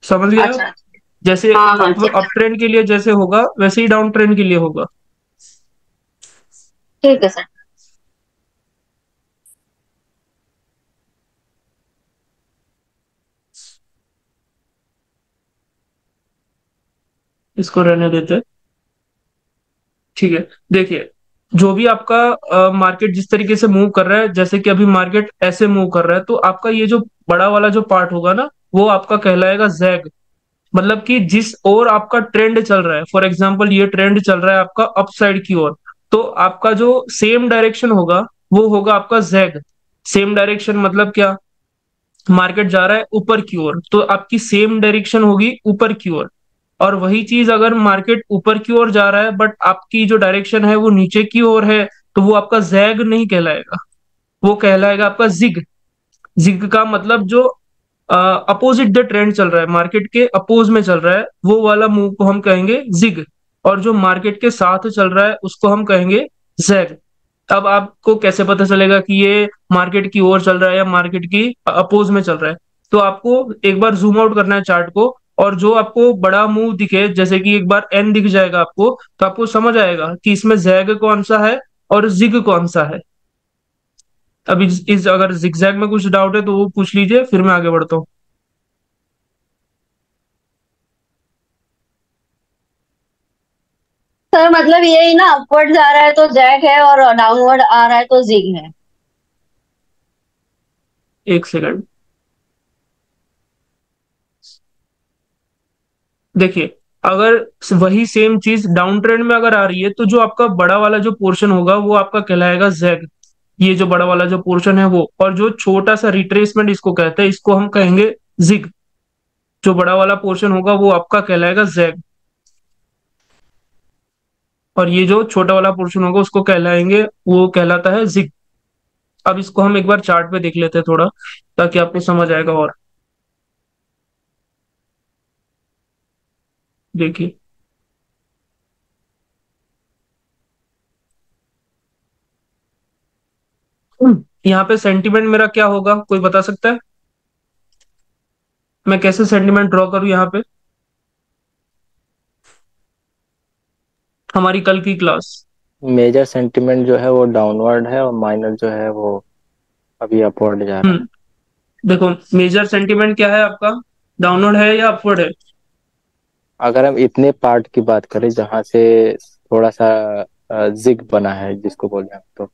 समझ गए आप? अच्छा अच्छा। जैसे हाँ हाँ अप ठीक अप है। ट्रेंड के लिए जैसे होगा वैसे ही डाउन ट्रेंड के लिए होगा। ठीक है सर। इसको रहने देते हैं। ठीक है। देखिए, जो भी आपका मार्केट जिस तरीके से मूव कर रहा है, जैसे कि अभी मार्केट ऐसे मूव कर रहा है, तो आपका ये जो बड़ा वाला जो पार्ट होगा ना, वो आपका कहलाएगा जैग। मतलब कि जिस ओर आपका ट्रेंड चल रहा है, फॉर एग्जांपल ये ट्रेंड चल रहा है आपका अपसाइड की ओर, तो आपका जो सेम डायरेक्शन होगा वो होगा आपका जैग। सेम डायरेक्शन मतलब क्या? मार्केट जा रहा है ऊपर की ओर, तो आपकी सेम डायरेक्शन होगी ऊपर की ओर। और वही चीज अगर मार्केट ऊपर की ओर जा रहा है बट आपकी जो डायरेक्शन है वो नीचे की ओर है, तो वो आपका जैग नहीं कहलाएगा, वो कहलाएगा आपका जिग। जिग का मतलब जो अपोजिट द ट्रेंड चल रहा है, मार्केट के अपोज में चल रहा है, वो वाला मूव को हम कहेंगे जिग। और जो मार्केट के साथ चल रहा है उसको हम कहेंगे जैग। अब आपको कैसे पता चलेगा कि ये मार्केट की ओर चल रहा है या मार्केट की अपोज में चल रहा है? तो आपको एक बार जूम आउट करना है चार्ट को, और जो आपको बड़ा मूव दिखे, जैसे कि एक बार एन दिख जाएगा आपको, तो आपको समझ आएगा कि इसमें जैग कौन सा है और जिग कौन सा है। अब इस अगर जिगजैग में कुछ डाउट है तो वो पूछ लीजिए, फिर मैं आगे बढ़ता हूँ। सर मतलब यही ना, अपवर्ड जा रहा है तो जैक है और डाउनवर्ड आ रहा है तो जिग है। एक सेकंड। देखिए, अगर वही सेम चीज डाउन ट्रेंड में अगर आ रही है, तो जो आपका बड़ा वाला जो पोर्शन होगा वो आपका कहलाएगा जैग। ये जो बड़ा वाला जो पोर्शन है वो, और जो छोटा सा रिट्रेसमेंट इसको कहते हैं, इसको हम कहेंगे जिग। जो बड़ा वाला पोर्शन होगा वो आपका कहलाएगा जैग, और ये जो छोटा वाला पोर्शन होगा उसको कहलाएंगे, वो कहलाता है जिग। अब इसको हम एक बार चार्ट पे देख लेते हैं थोड़ा, ताकि आपको समझ आएगा। और देखिए, यहाँ पे सेंटिमेंट मेरा क्या होगा, कोई बता सकता है? मैं कैसे सेंटिमेंट ड्रॉ करूँ यहाँ पे? हमारी कल की क्लास। मेजर सेंटीमेंट जो है वो डाउनवर्ड है और माइनर जो है वो अभी अपवर्ड जा रहा है। देखो, मेजर सेंटिमेंट क्या है आपका, डाउनवर्ड है या अपवर्ड है? अगर हम इतने पार्ट की बात करें जहां से थोड़ा सा जिग बना है जिसको बोलते हैं तो।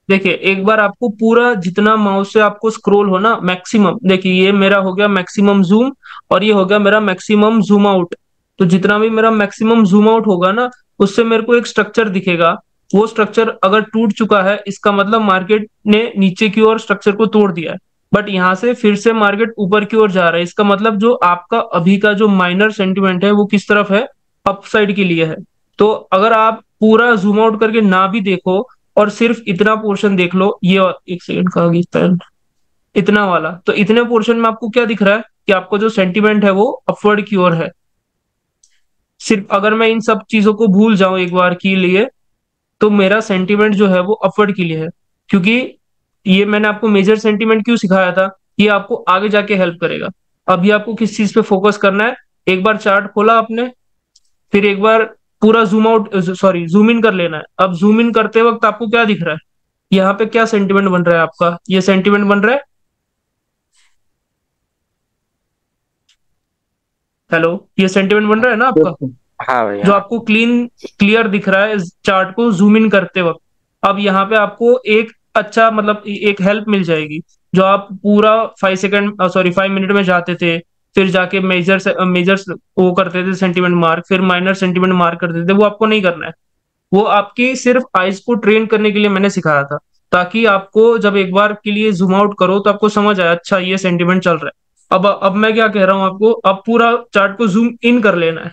देखिए, एक बार आपको पूरा जितना माउस से आपको स्क्रॉल हो ना, मैक्सिमम, देखिए ये मेरा हो गया मैक्सिमम जूम, और ये हो गया मेरा मैक्सिमम जूम आउट। तो जितना भी मेरा मैक्सिमम जूम आउट होगा ना, उससे मेरे को एक स्ट्रक्चर दिखेगा। वो स्ट्रक्चर अगर टूट चुका है, इसका मतलब मार्केट ने नीचे की ओर स्ट्रक्चर को तोड़ दिया है। बट यहाँ से फिर से मार्केट ऊपर की ओर जा रहा है, इसका मतलब जो आपका अभी का जो माइनर सेंटिमेंट है वो किस तरफ है? अपसाइड के लिए है। तो अगर आप पूरा जूम आउट करके ना भी देखो और सिर्फ इतना पोर्शन देख लो, ये एक सेकंड का पेन, इतना वाला, तो इतने पोर्शन में आपको क्या दिख रहा है कि आपको जो सेंटिमेंट है वो अपवर्ड की ओर है। सिर्फ अगर मैं इन सब चीजों को भूल जाऊं एक बार के लिए, तो मेरा सेंटिमेंट जो है वो अपवर्ड के लिए है। क्योंकि ये मैंने आपको मेजर सेंटिमेंट क्यों सिखाया था, ये आपको आगे जाके हेल्प करेगा। अभी आपको किस चीज पे फोकस करना है? एक बार चार्ट खोला आपने, फिर एक बार पूरा zoom out, sorry zoom in कर लेना है। अब जूम इन करते वक्त आपको क्या दिख रहा है? यहाँ पे क्या सेंटिमेंट बन रहा है आपका? ये सेंटिमेंट बन रहा है। हेलो, ये सेंटिमेंट बन रहा है ना आपका, हाँ भाई जो हाँ। आपको क्लियर दिख रहा है इस चार्ट को जूम इन करते वक्त। अब यहाँ पे आपको एक अच्छा मतलब एक हेल्प मिल जाएगी। जो आप पूरा 5 सेकंड, सॉरी 5 मिनट में जाते थे, फिर जाके मेजर वो करते थे सेंटिमेंट मार्क, फिर माइनर सेंटिमेंट मार्क करते थे, वो आपको नहीं करना है। वो आपकी सिर्फ आइज को ट्रेन करने के लिए मैंने सिखाया था, ताकि आपको जब एक बार के लिए जूम आउट करो तो आपको समझ आए, अच्छा ये सेंटिमेंट चल रहा है। अब मैं क्या कह रहा हूँ आपको, अब पूरा चार्ट को जूम इन कर लेना है।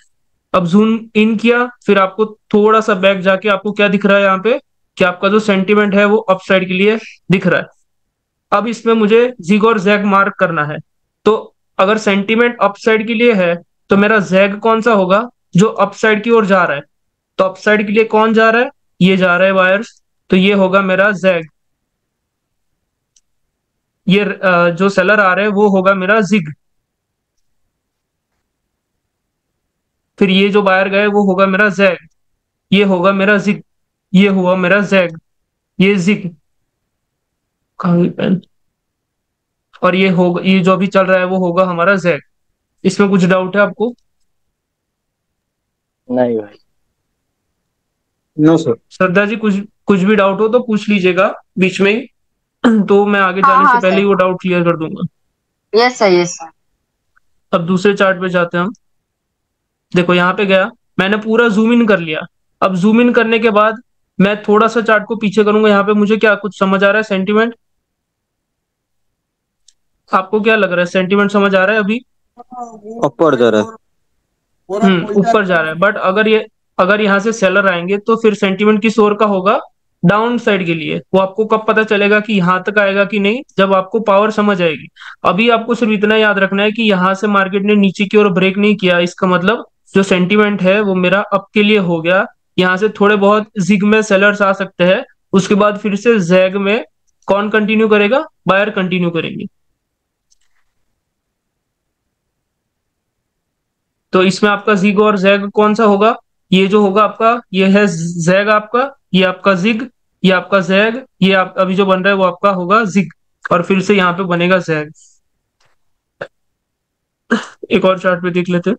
अब जूम इन किया, फिर आपको थोड़ा सा बैक जाके आपको क्या दिख रहा है यहाँ पे, कि आपका जो सेंटिमेंट है वो अपसाइड के लिए दिख रहा है। अब इसमें मुझे जिग और जैग मार्क करना है। तो अगर सेंटिमेंट अपसाइड के लिए है, तो मेरा जैग कौन सा होगा? जो अपसाइड की ओर जा रहा है। तो अपसाइड के लिए कौन जा रहा है? ये जा रहा है वायर्स, तो ये होगा मेरा जैग। ये जो सेलर आ रहे हैं वो होगा मेरा जिग। फिर ये जो बायर गए वो होगा मेरा जैग, ये होगा मेरा जिग, ये हुआ मेरा जैग, ये जिग, कहाँ गई पेन, और ये होगा, ये जो अभी चल रहा है वो होगा हमारा जैग। इसमें कुछ डाउट है आपको? नहीं भाई। No sir. श्रद्धा जी, कुछ कुछ भी डाउट हो तो पूछ लीजिएगा बीच में ही, तो मैं आगे हाँ जाने से हाँ पहले सर। ही वो डाउट क्लियर कर दूंगा। Yes sir, yes sir. अब दूसरे चार्ट पे जाते हैं हम। देखो यहाँ पे गया, मैंने पूरा जूम इन कर लिया। अब जूम इन करने के बाद मैं थोड़ा सा चार्ट को पीछे करूंगा, यहाँ पे मुझे क्या कुछ समझ आ रहा है? सेंटीमेंट, आपको क्या लग रहा है? सेंटीमेंट समझ आ रहा है अभी? ऊपर जा रहा है। ऊपर जा रहा है, बट अगर यहाँ से सेलर आएंगे तो फिर सेंटीमेंट किस ओर का होगा? डाउन साइड के लिए। वो आपको कब पता चलेगा कि यहाँ तक आएगा कि नहीं? जब आपको पावर समझ आएगी। अभी आपको सिर्फ इतना याद रखना है कि यहाँ से मार्केट ने नीचे की ओर ब्रेक नहीं किया, इसका मतलब जो सेंटीमेंट है वो मेरा अप के लिए हो गया। यहाँ से थोड़े बहुत जिग में सेलर्स आ सकते हैं, उसके बाद फिर से जैग में कौन कंटिन्यू करेगा? बायर कंटिन्यू करेंगे। तो इसमें आपका जिग और जैग कौन सा होगा? ये जो होगा आपका, ये है जैग आपका, ये आपका जिग, ये आपका जैग, ये आप अभी जो बन रहा है वो आपका होगा जिग, और फिर से यहाँ पे बनेगा जैग। एक और चार्ट पे देख लेते हैं।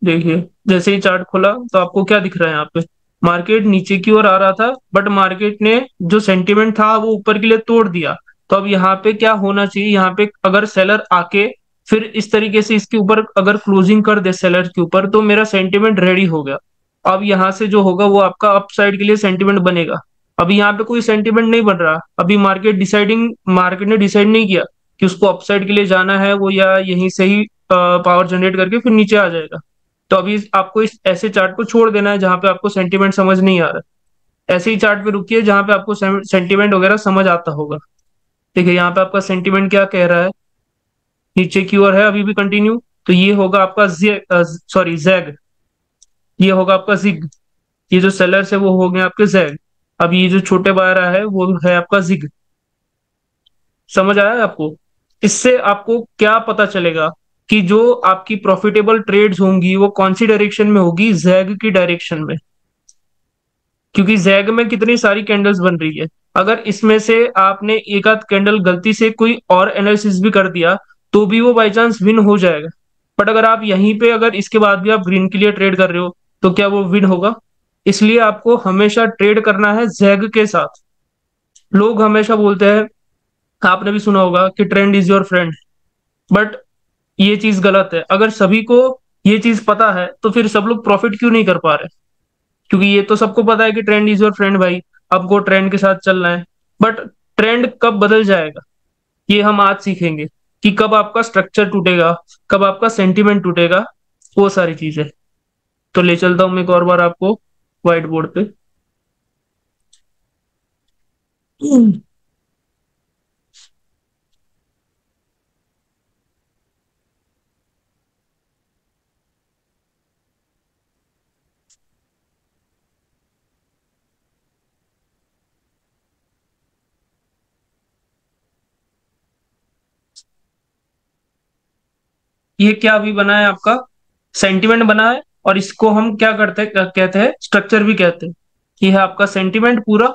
देखिए, जैसे ही चार्ट खोला तो आपको क्या दिख रहा है? यहाँ पे मार्केट नीचे की ओर आ रहा था, बट मार्केट ने जो सेंटीमेंट था वो ऊपर के लिए तोड़ दिया। तो अब यहाँ पे क्या होना चाहिए? यहाँ पे अगर सेलर आके फिर इस तरीके से इसके ऊपर अगर क्लोजिंग कर दे सेलर के ऊपर, तो मेरा सेंटीमेंट रेडी हो गया। अब यहाँ से जो होगा वो आपका अप साइड के लिए सेंटीमेंट बनेगा। अभी यहाँ पे कोई सेंटीमेंट नहीं बन रहा। अभी मार्केट ने डिसाइड नहीं किया कि उसको अपसाइड के लिए जाना है वो, या यहीं से ही पावर जनरेट करके फिर नीचे आ जाएगा। तो अभी आपको इस ऐसे चार्ट को छोड़ देना है जहां पे आपको सेंटीमेंट समझ नहीं आ रहा। ऐसे ही चार्ट पे रुकिए जहां पे आपको सेंटीमेंट वगैरह समझ आता होगा। देखिए यहाँ पे आपका सेंटीमेंट क्या कह रहा है, नीचे की ओर है अभी भी कंटिन्यू। तो ये होगा आपका सॉरी जैग, ये होगा आपका जिग। ये जो सेलर्स है वो हो गए आपके जैग। अब ये जो छोटे बारह है वो है आपका जिग। समझ आया है आपको? इससे आपको क्या पता चलेगा कि जो आपकी प्रॉफिटेबल ट्रेड्स होंगी वो कौन सी डायरेक्शन में होगी? जैग की डायरेक्शन में। क्योंकि जैग में कितनी सारी कैंडल्स बन रही है। अगर इसमें से आपने एक आध कैंडल गलती से कोई और एनालिसिस भी कर दिया तो भी वो बाई चांस विन हो जाएगा। बट अगर आप यहीं पे अगर इसके बाद भी आप ग्रीन के लिए ट्रेड कर रहे हो तो क्या वो विन होगा? इसलिए आपको हमेशा ट्रेड करना है जैग के साथ। लोग हमेशा बोलते हैं, आपने भी सुना होगा कि trend is your friend, but ये चीज गलत है। अगर सभी को ये चीज पता है तो फिर सब लोग प्रॉफिट क्यों नहीं कर पा रहे? क्योंकि ये तो सबको पता है कि ट्रेंड इज योर फ्रेंड भाई, आपको ट्रेंड के साथ चलना है। बट ट्रेंड कब बदल जाएगा ये हम आज सीखेंगे, कि कब आपका स्ट्रक्चर टूटेगा, कब आपका सेंटीमेंट टूटेगा, वो सारी चीजें। तो ले चलता हूं मैं एक और बार आपको व्हाइट बोर्ड पे। ये क्या अभी बना है आपका? सेंटीमेंट बना है, और इसको हम क्या करते हैं, कहते हैं स्ट्रक्चर भी कहते हैं। ये है आपका सेंटीमेंट पूरा।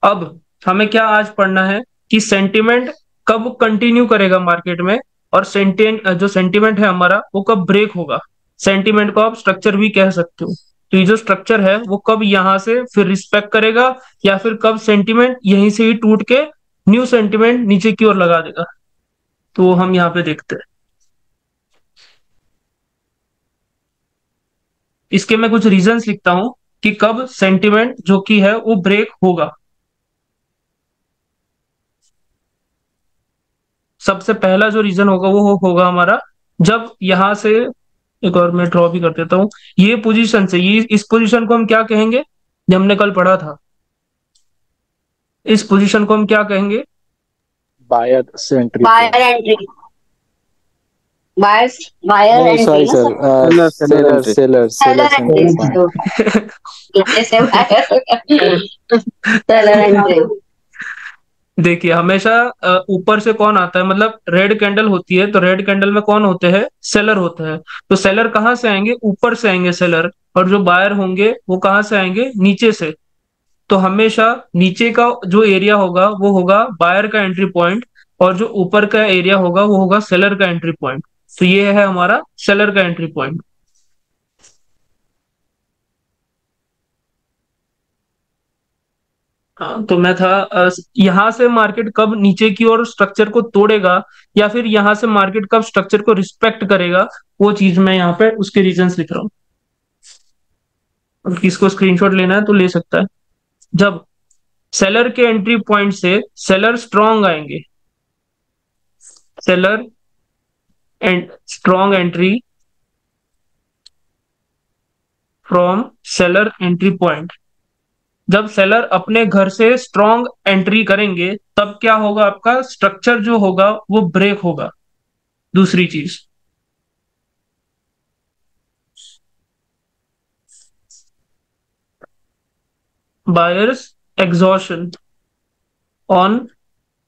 अब हमें क्या आज पढ़ना है कि सेंटीमेंट कब कंटिन्यू करेगा मार्केट में, और जो सेंटीमेंट है हमारा वो कब ब्रेक होगा। सेंटीमेंट को आप स्ट्रक्चर भी कह सकते हो। तो ये जो स्ट्रक्चर है वो कब यहाँ से फिर रिस्पेक्ट करेगा, या फिर कब सेंटीमेंट यहीं से ही टूट के न्यू सेंटीमेंट नीचे की ओर लगा देगा। तो वो हम यहाँ पे देखते हैं। इसके मैं कुछ रीजंस लिखता हूं कि कब सेंटीमेंट जो कि है वो ब्रेक होगा। सबसे पहला जो रीजन होगा वो होगा हमारा, जब यहां से, एक और मैं ड्रॉ भी कर देता हूं, ये पोजीशन से, ये इस पोजीशन को हम क्या कहेंगे? जो हमने कल पढ़ा था, इस पोजीशन को हम क्या कहेंगे? Buyer entry buyer entry, buyer buyer नहीं एंट्री सॉरी ना sir, sir? Seller entry. Seller seller entry entry point. तो कैसे बायर सेलर एंट्री। देखिए हमेशा ऊपर से कौन आता है, मतलब रेड कैंडल होती है तो रेड कैंडल में कौन होते हैं, सेलर होते हैं। तो सेलर कहाँ से आएंगे, ऊपर से आएंगे सेलर, और जो बायर होंगे वो कहाँ से आएंगे, नीचे से। तो हमेशा नीचे का जो एरिया होगा वो होगा बायर का एंट्री पॉइंट, और जो ऊपर का एरिया होगा वो होगा सेलर का एंट्री पॉइंट। तो ये है हमारा सेलर का एंट्री पॉइंट। हाँ, तो मैं था यहाँ से मार्केट कब नीचे की ओर स्ट्रक्चर को तोड़ेगा, या फिर यहाँ से मार्केट कब स्ट्रक्चर को रिस्पेक्ट करेगा, वो चीज मैं यहाँ पे उसके रीजंस लिख रहा हूँ। अब किसको स्क्रीनशॉट लेना है तो ले सकता है। जब सेलर के एंट्री पॉइंट से सेलर स्ट्रॉन्ग आएंगे, seller and strong entry from seller entry point, जब सेलर अपने घर से स्ट्रॉन्ग एंट्री करेंगे तब क्या होगा, आपका स्ट्रक्चर जो होगा वो ब्रेक होगा। दूसरी चीज, buyers exhaustion on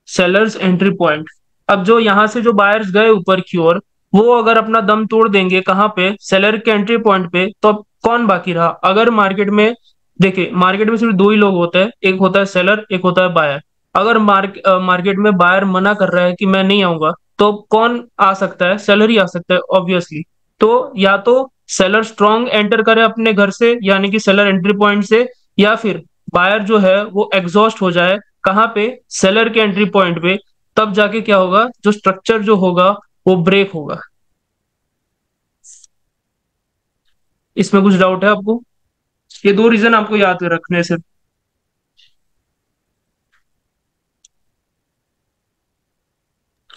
sellers entry point. अब जो यहां से जो बायर्स गए ऊपर की ओर, वो अगर अपना दम तोड़ देंगे कहाँ पे, सेलर के एंट्री पॉइंट पे, तो अब कौन बाकी रहा। अगर मार्केट में, देखिए मार्केट में सिर्फ दो ही लोग होते हैं, एक होता है सेलर, एक होता है बायर। अगर मार्केट में बायर मना कर रहा है कि मैं नहीं आऊंगा, तो कौन आ सकता है, सेलर ही आ सकता है ऑब्वियसली। तो या तो सेलर स्ट्रॉन्ग एंटर करे अपने घर से, यानी कि सेलर एंट्री पॉइंट से, या फिर बायर जो है वो एग्जॉस्ट हो जाए कहाँ पे, सेलर के एंट्री पॉइंट पे। तब जाके क्या होगा, जो स्ट्रक्चर जो होगा वो ब्रेक होगा। इसमें कुछ डाउट है आपको? ये दो रीजन आपको याद रखने से।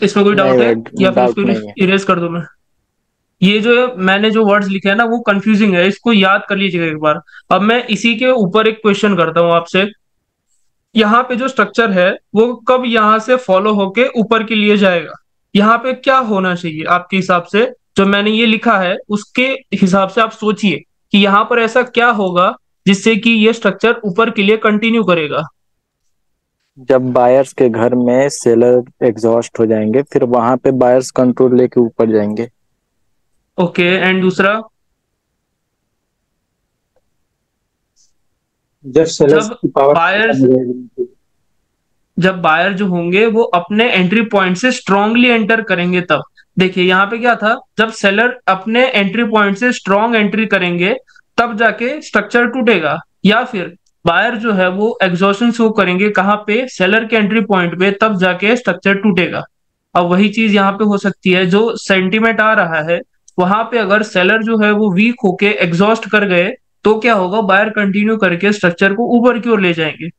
इसमें कोई नहीं डाउट है, भाई, या फिर डाउट इसको नहीं है। इरेज कर दूं मैं? ये जो है मैंने जो वर्ड्स लिखे हैं ना वो कंफ्यूजिंग है, इसको याद कर लीजिएगा एक बार। अब मैं इसी के ऊपर एक क्वेश्चन करता हूं आपसे। यहाँ पे जो स्ट्रक्चर है वो कब यहाँ से फॉलो होके ऊपर के लिए जाएगा, यहाँ पे क्या होना चाहिए आपके हिसाब से। जो मैंने ये लिखा है उसके हिसाब से आप सोचिए कि यहाँ पर ऐसा क्या होगा जिससे कि ये स्ट्रक्चर ऊपर के लिए कंटिन्यू करेगा। जब बायर्स के घर में सेलर एग्जॉस्ट हो जाएंगे, फिर वहां पे बायर्स कंट्रोल लेके ऊपर जाएंगे। ओके, एंड दूसरा, जब सेलर्स जब की पावर खत्म बायर्स, हो जाएगी। जब बायर जो होंगे वो अपने एंट्री पॉइंट से स्ट्रांगली एंटर करेंगे तब। देखिए यहाँ पे क्या था, जब सेलर अपने एंट्री पॉइंट से स्ट्रांग एंट्री करेंगे तब जाके स्ट्रक्चर टूटेगा, या फिर बायर जो है वो एग्जॉशन शो करेंगे कहाँ पे, सेलर के एंट्री पॉइंट पे, तब जाके स्ट्रक्चर टूटेगा। अब वही चीज यहाँ पे हो सकती है, जो सेंटीमेंट आ रहा है वहां पे अगर सेलर जो है वो वीक होके एग्जॉस्ट कर गए तो क्या होगा, बायर कंटिन्यू करके स्ट्रक्चर को ऊपर की ओर ले जाएंगे।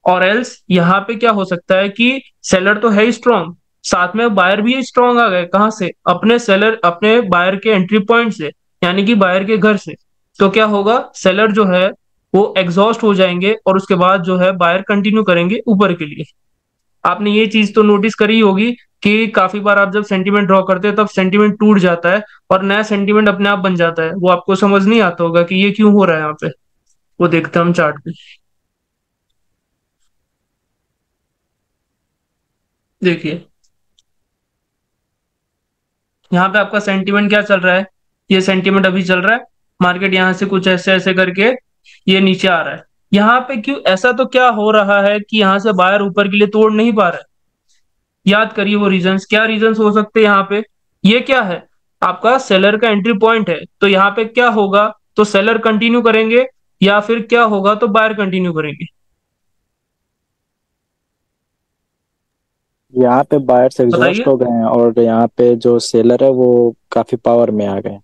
और एल्स यहाँ पे क्या हो सकता है कि सेलर तो है ही स्ट्रांग, साथ में बायर भी स्ट्रांग आ गए, कहां से, अपने सेलर, अपने बायर के एंट्री पॉइंट से, यानी कि बायर के घर से। तो क्या होगा, सेलर जो है वो एग्जॉस्ट हो जाएंगे और उसके बाद जो है बायर कंटिन्यू करेंगे ऊपर के लिए। आपने ये चीज तो नोटिस करी होगी कि काफी बार आप जब सेंटीमेंट ड्रॉ करते हैं तब सेंटीमेंट टूट जाता है और नया सेंटीमेंट अपने आप बन जाता है। वो आपको समझ नहीं आता होगा कि ये क्यों हो रहा है यहाँ पे। वो देखते हैं हम चार्ट पे। देखिए यहाँ पे आपका सेंटीमेंट क्या चल रहा है, ये सेंटीमेंट अभी चल रहा है, मार्केट यहाँ से कुछ ऐसे ऐसे करके ये नीचे आ रहा है। यहाँ पे क्यों ऐसा, तो क्या हो रहा है कि यहाँ से बायर ऊपर के लिए तोड़ नहीं पा रहा है। याद करिए वो रीजंस, क्या रीजंस हो सकते हैं यहाँ पे। ये क्या है, आपका सेलर का एंट्री पॉइंट है, तो यहाँ पे क्या होगा, तो सेलर कंटिन्यू करेंगे, या फिर क्या होगा, तो बायर कंटिन्यू करेंगे। यहाँ पे बायर्स एग्जॉस्ट बताइए। हो गए हैं और यहाँ पे जो सेलर है वो काफी पावर में आ गए हैं।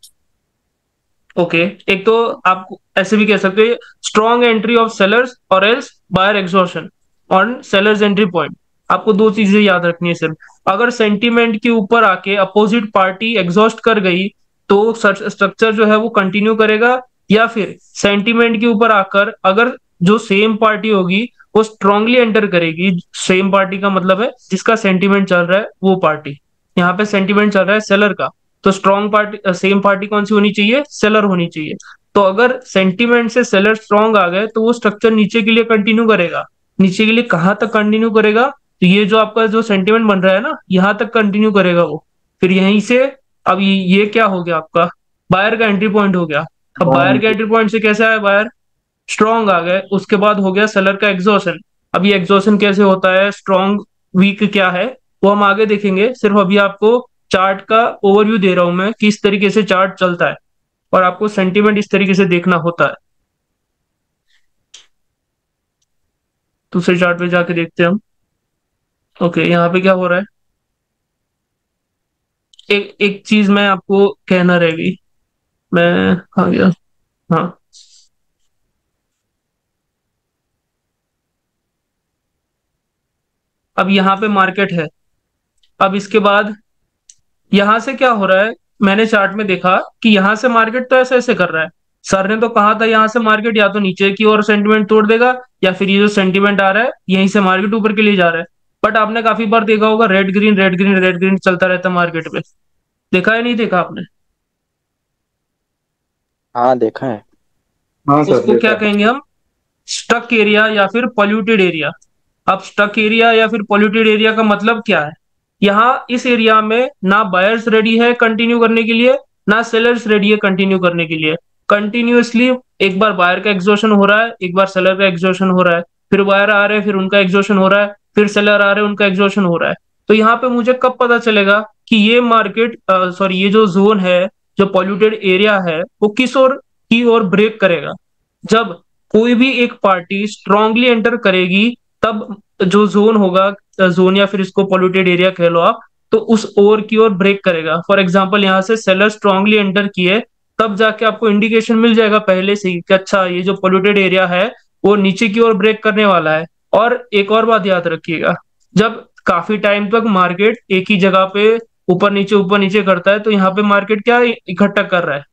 ओके, एक तो आप ऐसे भी कह सकते हैं स्ट्रॉन्ग एंट्री ऑफ सेलर्स और else buyer exertion on sellers entry point. आपको दो चीजें याद रखनी है सिर्फ, अगर सेंटीमेंट के ऊपर आके अपोजिट पार्टी एग्जॉस्ट कर गई तो स्ट्रक्चर जो है वो कंटिन्यू करेगा, या फिर सेंटीमेंट के ऊपर आकर अगर जो सेम पार्टी होगी वो स्ट्रांगली एंटर करेगी। सेम पार्टी का मतलब है जिसका सेंटीमेंट चल रहा है वो पार्टी। यहाँ पे सेंटीमेंट चल रहा है सेलर का, तो स्ट्रॉन्ग पार्टी, सेम पार्टी कौन सी होनी चाहिए, सेलर होनी चाहिए। तो अगर सेंटीमेंट से सेलर स्ट्रॉन्ग आ गए तो वो स्ट्रक्चर नीचे के लिए कंटिन्यू करेगा। नीचे के लिए कहां तक कंटिन्यू करेगा, तो ये जो आपका जो सेंटिमेंट बन रहा है ना, यहाँ तक कंटिन्यू करेगा वो। फिर यहीं से अब ये क्या हो गया आपका, बायर का एंट्री पॉइंट हो गया। अब बायर के एंट्री पॉइंट से कैसे आया बायर, स्ट्रॉन्ग आ गए। उसके बाद हो गया सेलर का एग्जॉशन। अब ये एग्जॉशन कैसे होता है, स्ट्रॉन्ग वीक क्या है, वो हम आगे देखेंगे। सिर्फ अभी आपको चार्ट का ओवरव्यू दे रहा हूं मैं कि इस तरीके से चार्ट चलता है और आपको सेंटीमेंट इस तरीके से देखना होता है। दूसरे चार्ट पे जाके देखते हैं हम। ओके, यहाँ पे क्या हो रहा है, एक एक चीज मैं आपको कहना रह गई, मैं आ गया। हाँ, अब यहाँ पे मार्केट है। अब इसके बाद यहाँ से क्या हो रहा है, मैंने चार्ट में देखा कि यहाँ से मार्केट तो ऐसे ऐसे कर रहा है। सर ने तो कहा था यहाँ से मार्केट या तो नीचे की ओर सेंटीमेंट तोड़ देगा, या फिर ये जो सेंटीमेंट आ रहा है यहीं से मार्केट ऊपर के लिए जा रहा है। बट आपने काफी बार देखा होगा red green red green red green चलता रहता है मार्केट में। देखा है नहीं देखा आपने? हाँ देखा है। हाँ सर उसको क्या देखा है। कहेंगे हम, स्टक एरिया या फिर पॉल्यूटेड एरिया। अब स्टक एरिया या फिर पॉल्यूटेड एरिया का मतलब क्या है, यहाँ इस एरिया में ना बायर्स रेडी है कंटिन्यू करने के लिए, ना सेलर्स रेडी है कंटिन्यू करने के लिए। कंटिन्यूअसली एक बार बायर का एग्जॉशन हो रहा है, एक बार सेलर का एग्जॉशन हो रहा है, फिर बायर आ रहे हैं फिर उनका एग्जॉशन हो रहा है, फिर सेलर आ रहे हैं उनका एग्जॉशन हो रहा है। तो यहाँ पे मुझे कब पता चलेगा कि ये मार्केट सॉरी ये जो जोन है, जो पॉल्यूटेड एरिया है, वो किस ओर की ओर ब्रेक करेगा। जब कोई भी एक पार्टी स्ट्रांगली एंटर करेगी, तब जो जोन होगा, जोन या फिर इसको पॉल्यूटेड एरिया कह लो आप, तो उस ओवर की ओर ब्रेक करेगा। फॉर एग्जांपल यहाँ से सेलर स्ट्रांगली एंटर किए, तब जाके आपको इंडिकेशन मिल जाएगा पहले से ही कि अच्छा ये जो पॉल्यूटेड एरिया है वो नीचे की ओर ब्रेक करने वाला है। और एक और बात याद रखिएगा, जब काफी टाइम तक मार्केट एक ही जगह पे ऊपर नीचे करता है, तो यहाँ पे मार्केट क्या इकट्ठा कर रहा है,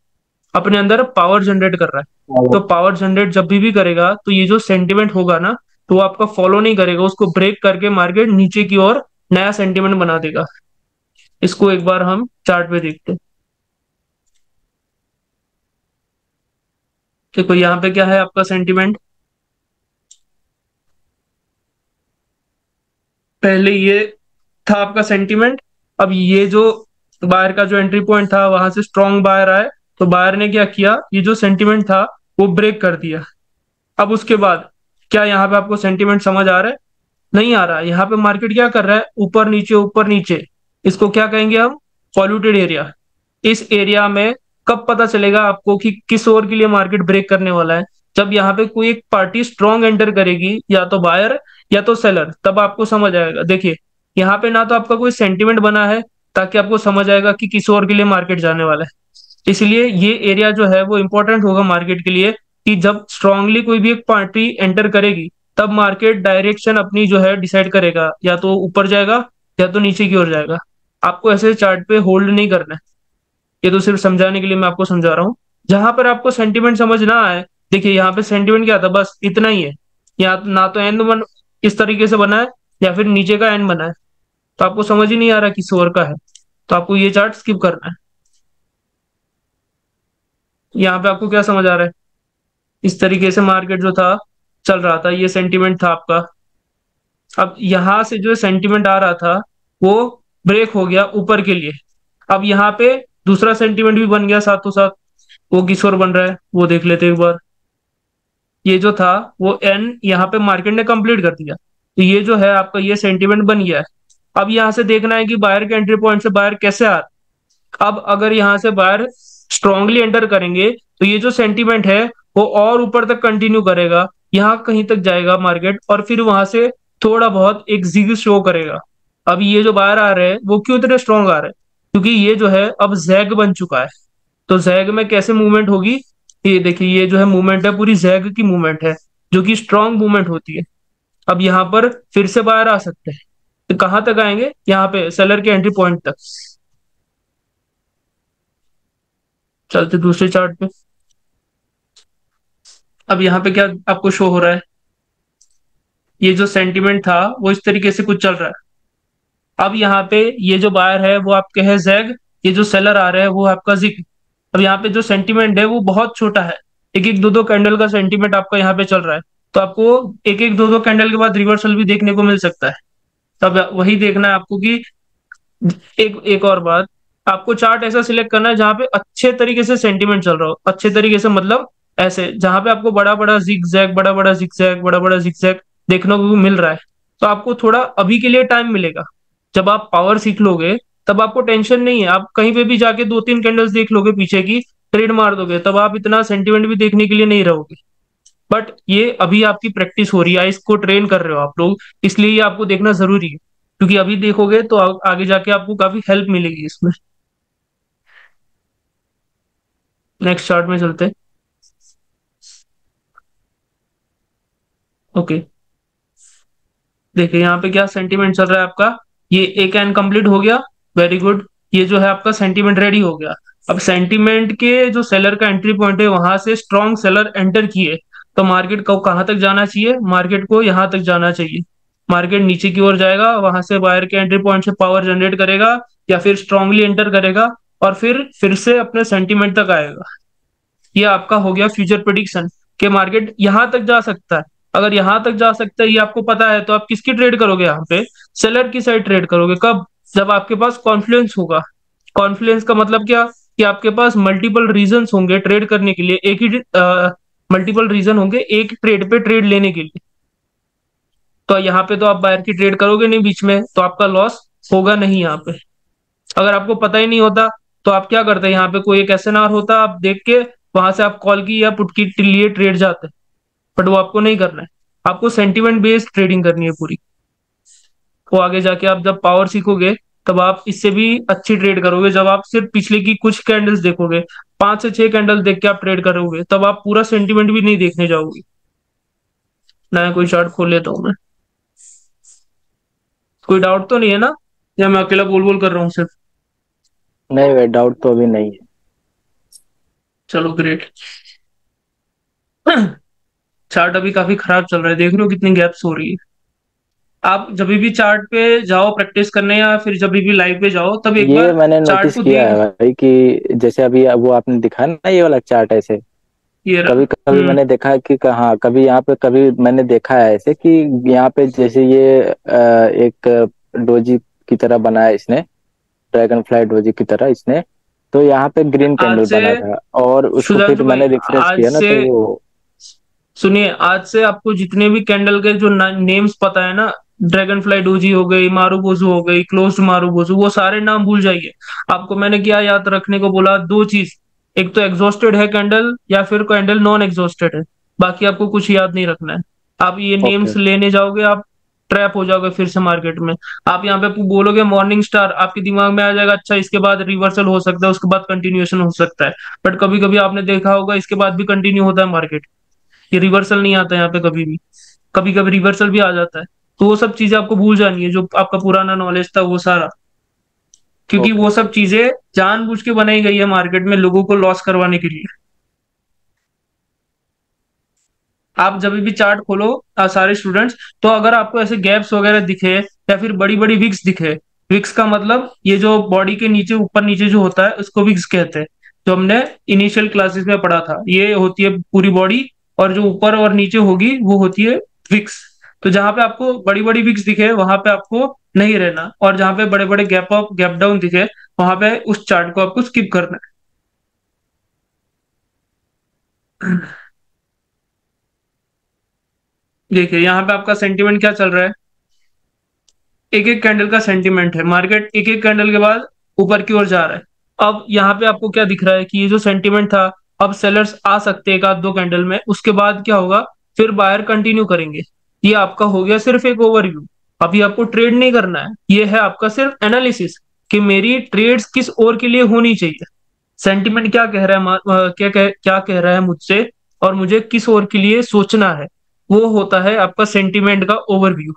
अपने अंदर पावर जनरेट कर रहा है। तो पावर जनरेट जब भी करेगा, तो ये जो सेंटिमेंट होगा ना, तो वो आपका फॉलो नहीं करेगा, उसको ब्रेक करके मार्केट नीचे की ओर नया सेंटिमेंट बना देगा। इसको एक बार हम चार्ट पे देखते हैं। देखो यहाँ पे क्या है आपका सेंटिमेंट, पहले ये था आपका सेंटिमेंट। अब ये जो बायर का जो एंट्री पॉइंट था, वहां से स्ट्रॉन्ग बायर आए, तो बायर ने क्या किया, ये जो सेंटिमेंट था वो ब्रेक कर दिया। अब उसके बाद क्या यहाँ पे आपको सेंटिमेंट समझ आ रहा है? नहीं आ रहा। यहाँ पे मार्केट क्या कर रहा है, ऊपर नीचे ऊपर नीचे। इसको क्या कहेंगे हम, पॉल्यूटेड एरिया। इस एरिया में कब पता चलेगा आपको कि किस ओर के लिए मार्केट ब्रेक करने वाला है, जब यहाँ पे कोई एक पार्टी स्ट्रॉन्ग एंटर करेगी, या तो बायर या तो सेलर, तब आपको समझ आएगा। देखिए यहाँ पे ना तो आपका कोई सेंटिमेंट बना है ताकि आपको समझ आएगा कि किस ओर के लिए मार्केट जाने वाला है। इसलिए ये एरिया जो है वो इंपॉर्टेंट होगा मार्केट के लिए, कि जब स्ट्रांगली कोई भी एक पार्टी एंटर करेगी, तब मार्केट डायरेक्शन अपनी जो है डिसाइड करेगा, या तो ऊपर जाएगा या तो नीचे की ओर जाएगा। आपको ऐसे चार्ट पे होल्ड नहीं करना है, ये तो सिर्फ समझाने के लिए मैं आपको समझा रहा हूँ। जहां पर आपको सेंटिमेंट समझ ना आए, देखिए यहाँ पे सेंटिमेंट क्या था, बस इतना ही है। यहाँ ना तो एन बन इस तरीके से बना है, या फिर नीचे का एन बना है, तो आपको समझ ही नहीं आ रहा किस ओर का है, तो आपको ये चार्ट स्किप करना है। यहाँ पे आपको क्या समझ आ रहा है, इस तरीके से मार्केट जो था चल रहा था, ये सेंटिमेंट था आपका। अब यहां से जो सेंटिमेंट आ रहा था वो ब्रेक हो गया ऊपर के लिए। अब यहाँ पे दूसरा सेंटिमेंट भी बन गया साथों साथ। वो किस ओर बन रहा है वो देख लेते हैं एक बार। ये जो था वो एन यहाँ पे मार्केट ने कंप्लीट कर दिया, तो ये जो है आपका ये सेंटिमेंट बन गया है। अब यहाँ से देखना है कि बायर के एंट्री पॉइंट से बायर कैसे आ रहा है। अब अगर यहाँ से बायर स्ट्रांगली एंटर करेंगे, तो ये जो सेंटिमेंट है वो और ऊपर तक कंटिन्यू करेगा, यहाँ कहीं तक जाएगा मार्केट, और फिर वहां से थोड़ा बहुत एक जिग शो करेगा। अब ये जो बायर आ रहे हैं वो क्यों इतने स्ट्रॉन्ग आ रहे हैं, क्योंकि ये जो है अब जैग बन चुका है। तो जैग में कैसे मूवमेंट होगी, ये देखिए ये जो है मूवमेंट है पूरी जैग की मूवमेंट है, जो कि स्ट्रांग मूवमेंट होती है। अब यहाँ पर फिर से बाहर आ सकते हैं, तो कहाँ तक आएंगे, यहाँ पे सेलर के एंट्री पॉइंट तक। चलते दूसरे चार्ट पे। अब यहाँ पे क्या आपको शो हो रहा है, ये जो सेंटिमेंट था वो इस तरीके से कुछ चल रहा है। अब यहाँ पे ये जो बायर है वो आपके है जैग, ये जो सेलर आ रहे हैं वो आपका जिग। अब यहाँ पे जो सेंटिमेंट है वो बहुत छोटा है, एक एक दो दो कैंडल का सेंटिमेंट आपका यहाँ पे चल रहा है, तो आपको एक एक दो दो कैंडल के बाद रिवर्सल भी देखने को मिल सकता है। तब वही देखना है आपको कि एक एक और बात, आपको चार्ट ऐसा सिलेक्ट करना है जहां पे अच्छे तरीके से सेंटीमेंट चल रहा हो। अच्छे तरीके से मतलब ऐसे जहां पे आपको बड़ा बड़ा जिगजैग बड़ा बड़ा जिगजैग बड़ा बड़ा जिगजैग देखने को मिल रहा है, तो आपको थोड़ा अभी के लिए टाइम मिलेगा। जब आप पावर सीख लोगे तब आपको टेंशन नहीं है, आप कहीं पे भी जाके दो तीन कैंडल्स देख लोगे पीछे की, ट्रेड मार दोगे, तब आप इतना सेंटीमेंट भी देखने के लिए नहीं रहोगे। बट ये अभी आपकी प्रैक्टिस हो रही है, इसको ट्रेन कर रहे हो आप लोग, इसलिए ये आपको देखना जरूरी है, क्योंकि अभी देखोगे तो आगे जाके आपको काफी हेल्प मिलेगी इसमें। नेक्स्ट चार्ट में चलते हैं। ओके, देखिए यहाँ पे क्या सेंटीमेंट चल रहा है आपका, ये एक एंड कंप्लीट हो गया, वेरी गुड। ये जो है आपका सेंटीमेंट रेडी हो गया। अब सेंटीमेंट के जो सेलर का एंट्री पॉइंट है वहां से स्ट्रॉन्ग सेलर एंटर किए, तो मार्केट को कहाँ तक जाना चाहिए, मार्केट को यहाँ तक जाना चाहिए। मार्केट नीचे की ओर जाएगा, वहां से बायर के एंट्री पॉइंट से पावर जनरेट करेगा या फिर स्ट्रांगली एंटर करेगा और फिर से अपने सेंटीमेंट तक आएगा। ये आपका हो गया फ्यूचर प्रेडिक्शन कि मार्केट यहां तक जा सकता है। अगर यहां तक जा सकता है ये आपको पता है, तो आप किसकी ट्रेड करोगे, यहाँ पे सेलर की साइड ट्रेड करोगे। कब? जब आपके पास कॉन्फिडेंस होगा। कॉन्फिडेंस का मतलब क्या, कि आपके पास मल्टीपल रीजंस होंगे ट्रेड करने के लिए, एक ही मल्टीपल रीजन होंगे एक ट्रेड पे ट्रेड लेने के लिए। तो यहाँ पे तो आप बायर की ट्रेड करोगे नहीं बीच में, तो आपका लॉस होगा नहीं यहाँ पे। अगर आपको पता ही नहीं होता तो आप क्या करते हैं, यहाँ पे कोई एक एसएनआर होता, आप देख के वहां से आप कॉल की या पुट की लिए ट्रेड जाते, बट वो आपको नहीं करना है। आपको सेंटीमेंट बेस्ड ट्रेडिंग करनी है पूरी। वो आगे जाके आप जब पावर सीखोगे तब आप इससे भी अच्छी ट्रेड करोगे। जब आप सिर्फ पिछले की कुछ कैंडल्स देखोगे, 5 से 6 कैंडल देख के आप ट्रेड करोगे, तब आप पूरा सेंटीमेंट भी नहीं देखने जाओगे। नया कोई चार्ट खोल लेता हूँ मैं। कोई डाउट तो नहीं है ना, या मैं अकेला बोल बोल कर रहा हूँ सिर्फ? नहीं भाई, डाउट तो अभी नहीं है। चलो ग्रेट। चार्ट अभी काफी खराब चल रहा है, देख रहे हो कितनी गैप्स हो रही है। आप जब भी चार्ट पे जाओ प्रैक्टिस करने या फिर जब भी लाइव पे जाओ, तब एक ये बार मैंने चार्ट नोटिस को किया है देख। भाई कि जैसे अभी वो आपने दिखाया ना ये वाला चार्ट ऐसे, ये रहा। कभी कभी मैंने देखा है कि हाँ, कभी यहाँ पे कभी मैंने देखा है ऐसे कि यहाँ पे जैसे ये एक डोजी की तरह बनाया इसने, ड्रैगन फ्लाई डोजी की तरह इसने, तो यहाँ पे ग्रीन आज कैंडल से बना था और उसको फिर सुधांशु भाई, मैंने रिफ्रेश आज किया ना से तो वो। सुनिए, आज से आपको जितने भी कैंडल के जो नेम्स पता है ना, ड्रैगन फ्लाई डोजी हो गई, मारूबोजू हो गई, क्लोज्ड मारूबोजू, वो सारे नाम भूल जाइए। आपको मैंने क्या याद रखने को बोला, दो चीज, एक तो एग्जॉस्टेड है कैंडल या फिर कैंडल नॉन एग्जॉस्टेड है, बाकी आपको कुछ याद नहीं रखना है। आप ये ओके। नेम्स लेने जाओगे आप ट्रैप हो जाओगे फिर से मार्केट में। आप यहाँ पे बोलोगे मॉर्निंग स्टार, आपके दिमाग में आ जाएगा अच्छा इसके बाद रिवर्सल हो सकता है, उसके बाद कंटिन्यूएशन हो सकता है। बट कभी कभी आपने देखा होगा इसके बाद भी कंटिन्यू होता है मार्केट, ये रिवर्सल नहीं आता यहाँ पे कभी भी, कभी कभी रिवर्सल भी आ जाता है। तो वो सब चीजें आपको भूल जानी है, जो आपका पुराना नॉलेज था वो सारा, क्योंकि ओके। वो सब चीजें जानबूझ के बनाई गई है मार्केट में लोगों को लॉस करवाने के लिए। आप जब भी चार्ट खोलो सारे स्टूडेंट्स, तो अगर आपको ऐसे गैप्स वगैरह दिखे या फिर बड़ी बड़ी विक्स दिखे, विक्स का मतलब ये जो बॉडी के नीचे ऊपर नीचे जो होता है उसको विक्स कहते हैं। जो हमने इनिशियल क्लासेस में पढ़ा था, ये होती है पूरी बॉडी, और जो ऊपर और नीचे होगी वो होती है विक्स। तो जहां पे आपको बड़ी बड़ी विक्स दिखे वहां पे आपको नहीं रहना, और जहां पे बड़े बड़े गैप अप गैप डाउन दिखे वहां पे उस चार्ट को आपको स्किप करना है। देखिए यहाँ पे आपका सेंटीमेंट क्या चल रहा है, एक एक कैंडल का सेंटीमेंट है, मार्केट एक एक कैंडल के बाद ऊपर की ओर जा रहा है। अब यहाँ पे आपको क्या दिख रहा है कि ये जो सेंटीमेंट था, अब सेलर्स आ सकते हैं एक आध दो कैंडल में, उसके बाद क्या होगा, फिर बायर कंटिन्यू करेंगे। ये आपका हो गया सिर्फ एक ओवरव्यू। अभी आपको ट्रेड नहीं करना है, ये है आपका सिर्फ एनालिसिस कि मेरी ट्रेड्स किस ओर के लिए होनी चाहिए, सेंटीमेंट क्या कह रहा है, क्या कह रहा है मुझसे, और मुझे किस ओर के लिए सोचना है। वो होता है आपका सेंटीमेंट का ओवरव्यू।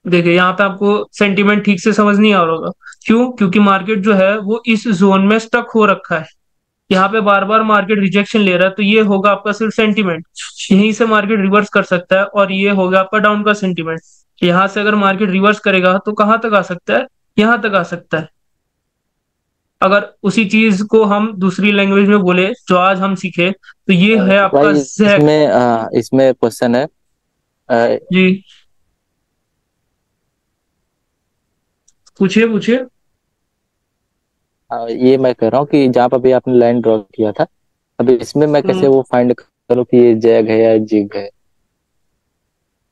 देखिए यहाँ पे आपको सेंटीमेंट ठीक से समझ नहीं आ रहा होगा, क्यों? क्योंकि मार्केट जो है वो इस जोन में स्टक हो रखा है। यहाँ पे बार बार मार्केट रिजेक्शन ले रहा है, तो ये होगा आपका सिर्फ सेंटीमेंट। यहीं से मार्केट रिवर्स कर सकता है और ये होगा आपका डाउन का सेंटीमेंट। यहाँ से अगर मार्केट रिवर्स करेगा तो कहाँ तक आ सकता है, यहाँ तक आ सकता है। अगर उसी चीज को हम दूसरी लैंग्वेज में बोले जो आज हम सीखे, तो ये है आपका भाई जैग। इसमें क्वेश्चन है। अ, जी, पूछिए पूछिए। ये मैं कह रहा हूँ कि जहाँ पर भी आपने लाइन ड्रॉ किया था, अभी इसमें मैं कैसे हम्म, वो फाइंड करूँ कि ये जैग है या जिग है?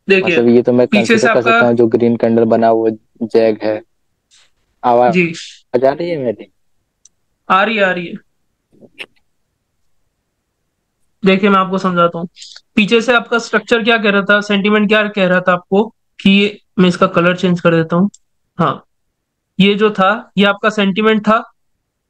देखिए मतलब ये तो मैं पीछे कंसिडर से कर आपका, सकता हूँ जो ग्रीन कैंडल बना वो जैग है। जी, आवाज आ रही है मेरी? आ रही है आ रही है। देखिए मैं आपको समझाता हूँ। पीछे से आपका स्ट्रक्चर क्या कह रहा था, सेंटीमेंट क्या कह रहा था आपको, कि मैं इसका कलर चेंज कर देता हूँ। हाँ, ये जो था ये आपका सेंटीमेंट था।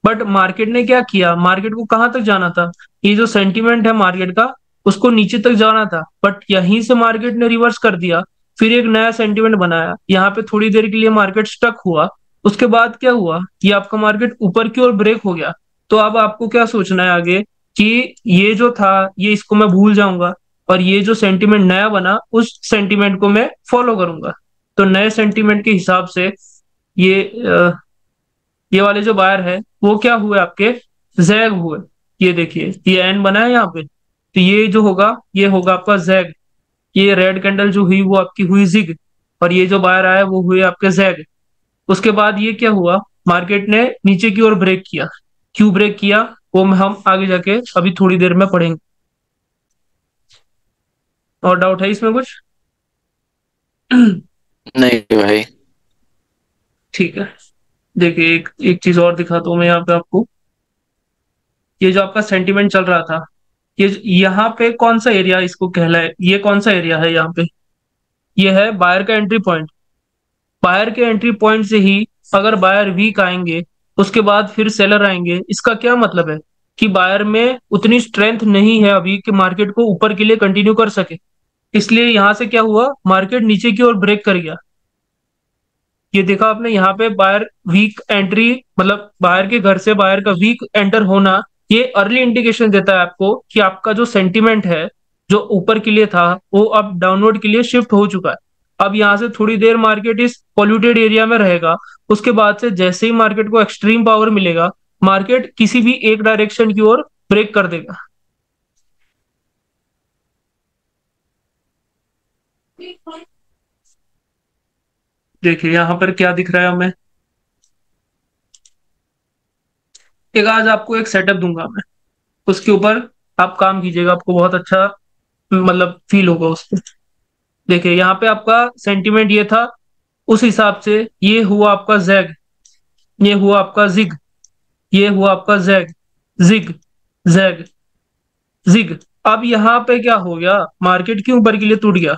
बट मार्केट ने क्या किया, मार्केट को कहाँ तक जाना था, ये जो सेंटीमेंट है मार्केट का, उसको नीचे तक जाना था, बट यहीं से मार्केट ने रिवर्स कर दिया। फिर एक नया सेंटीमेंट बनाया, यहाँ पे थोड़ी देर के लिए मार्केट स्टक हुआ। उसके बाद क्या हुआ, ये आपका मार्केट ऊपर की ओर ब्रेक हो गया। तो अब आपको क्या सोचना है आगे, कि ये जो था ये इसको मैं भूल जाऊंगा, और ये जो सेंटीमेंट नया बना उस सेंटीमेंट को मैं फॉलो करूंगा। तो नए सेंटीमेंट के हिसाब से ये ये वाले जो बायर है वो क्या हुए आपके, जैग हुए। ये देखिए ये एन बना है यहाँ पे, तो ये जो होगा ये होगा आपका जैग। ये रेड कैंडल जो हुई वो आपकी हुई जिग, और ये जो बायर आया वो हुए आपके जैग। उसके बाद ये क्या हुआ, मार्केट ने नीचे की ओर ब्रेक किया। क्यों ब्रेक किया, वो हम आगे जाके अभी थोड़ी देर में पढ़ेंगे। और डाउट है इसमें कुछ? नहीं भाई। ठीक है, देखिए एक एक चीज और दिखाता हूँ मैं यहाँ पे आपको। ये जो आपका सेंटीमेंट चल रहा था, ये यहाँ पे कौन सा एरिया इसको कहलाए, ये कौन सा एरिया है यहाँ पे, ये है बायर का एंट्री पॉइंट। बायर के एंट्री पॉइंट से ही अगर बायर वीक आएंगे, उसके बाद फिर सेलर आएंगे, इसका क्या मतलब है, कि बायर में उतनी स्ट्रेंथ नहीं है अभी कि मार्केट को ऊपर के लिए कंटिन्यू कर सके। इसलिए यहां से क्या हुआ, मार्केट नीचे की ओर ब्रेक कर गया। ये देखा आपने यहाँ पे बायर वीक एंट्री, मतलब बायर के घर से बायर का वीक एंटर होना, ये अर्ली इंडिकेशन देता है आपको कि आपका जो सेंटीमेंट है जो ऊपर के लिए था वो अब डाउनवर्ड के लिए शिफ्ट हो चुका है। अब यहाँ से थोड़ी देर मार्केट इस पॉल्यूटेड एरिया में रहेगा। उसके बाद से जैसे ही मार्केट को एक्सट्रीम पावर मिलेगा, मार्केट किसी भी एक डायरेक्शन की ओर ब्रेक कर देगा। देखिए यहाँ पर क्या दिख रहा है हमें, एक आज आपको एक सेटअप दूंगा मैं, उसके ऊपर आप काम कीजिएगा, आपको बहुत अच्छा मतलब फील होगा उसको। देखिए यहाँ पे आपका सेंटीमेंट ये था, उस हिसाब से ये हुआ आपका जैग, ये हुआ आपका जिग, ये हुआ आपका जैग, जिग, जैग, जिग। अब यहाँ पे क्या हो गया, मार्केट क्यों ऊपर के लिए टूट गया,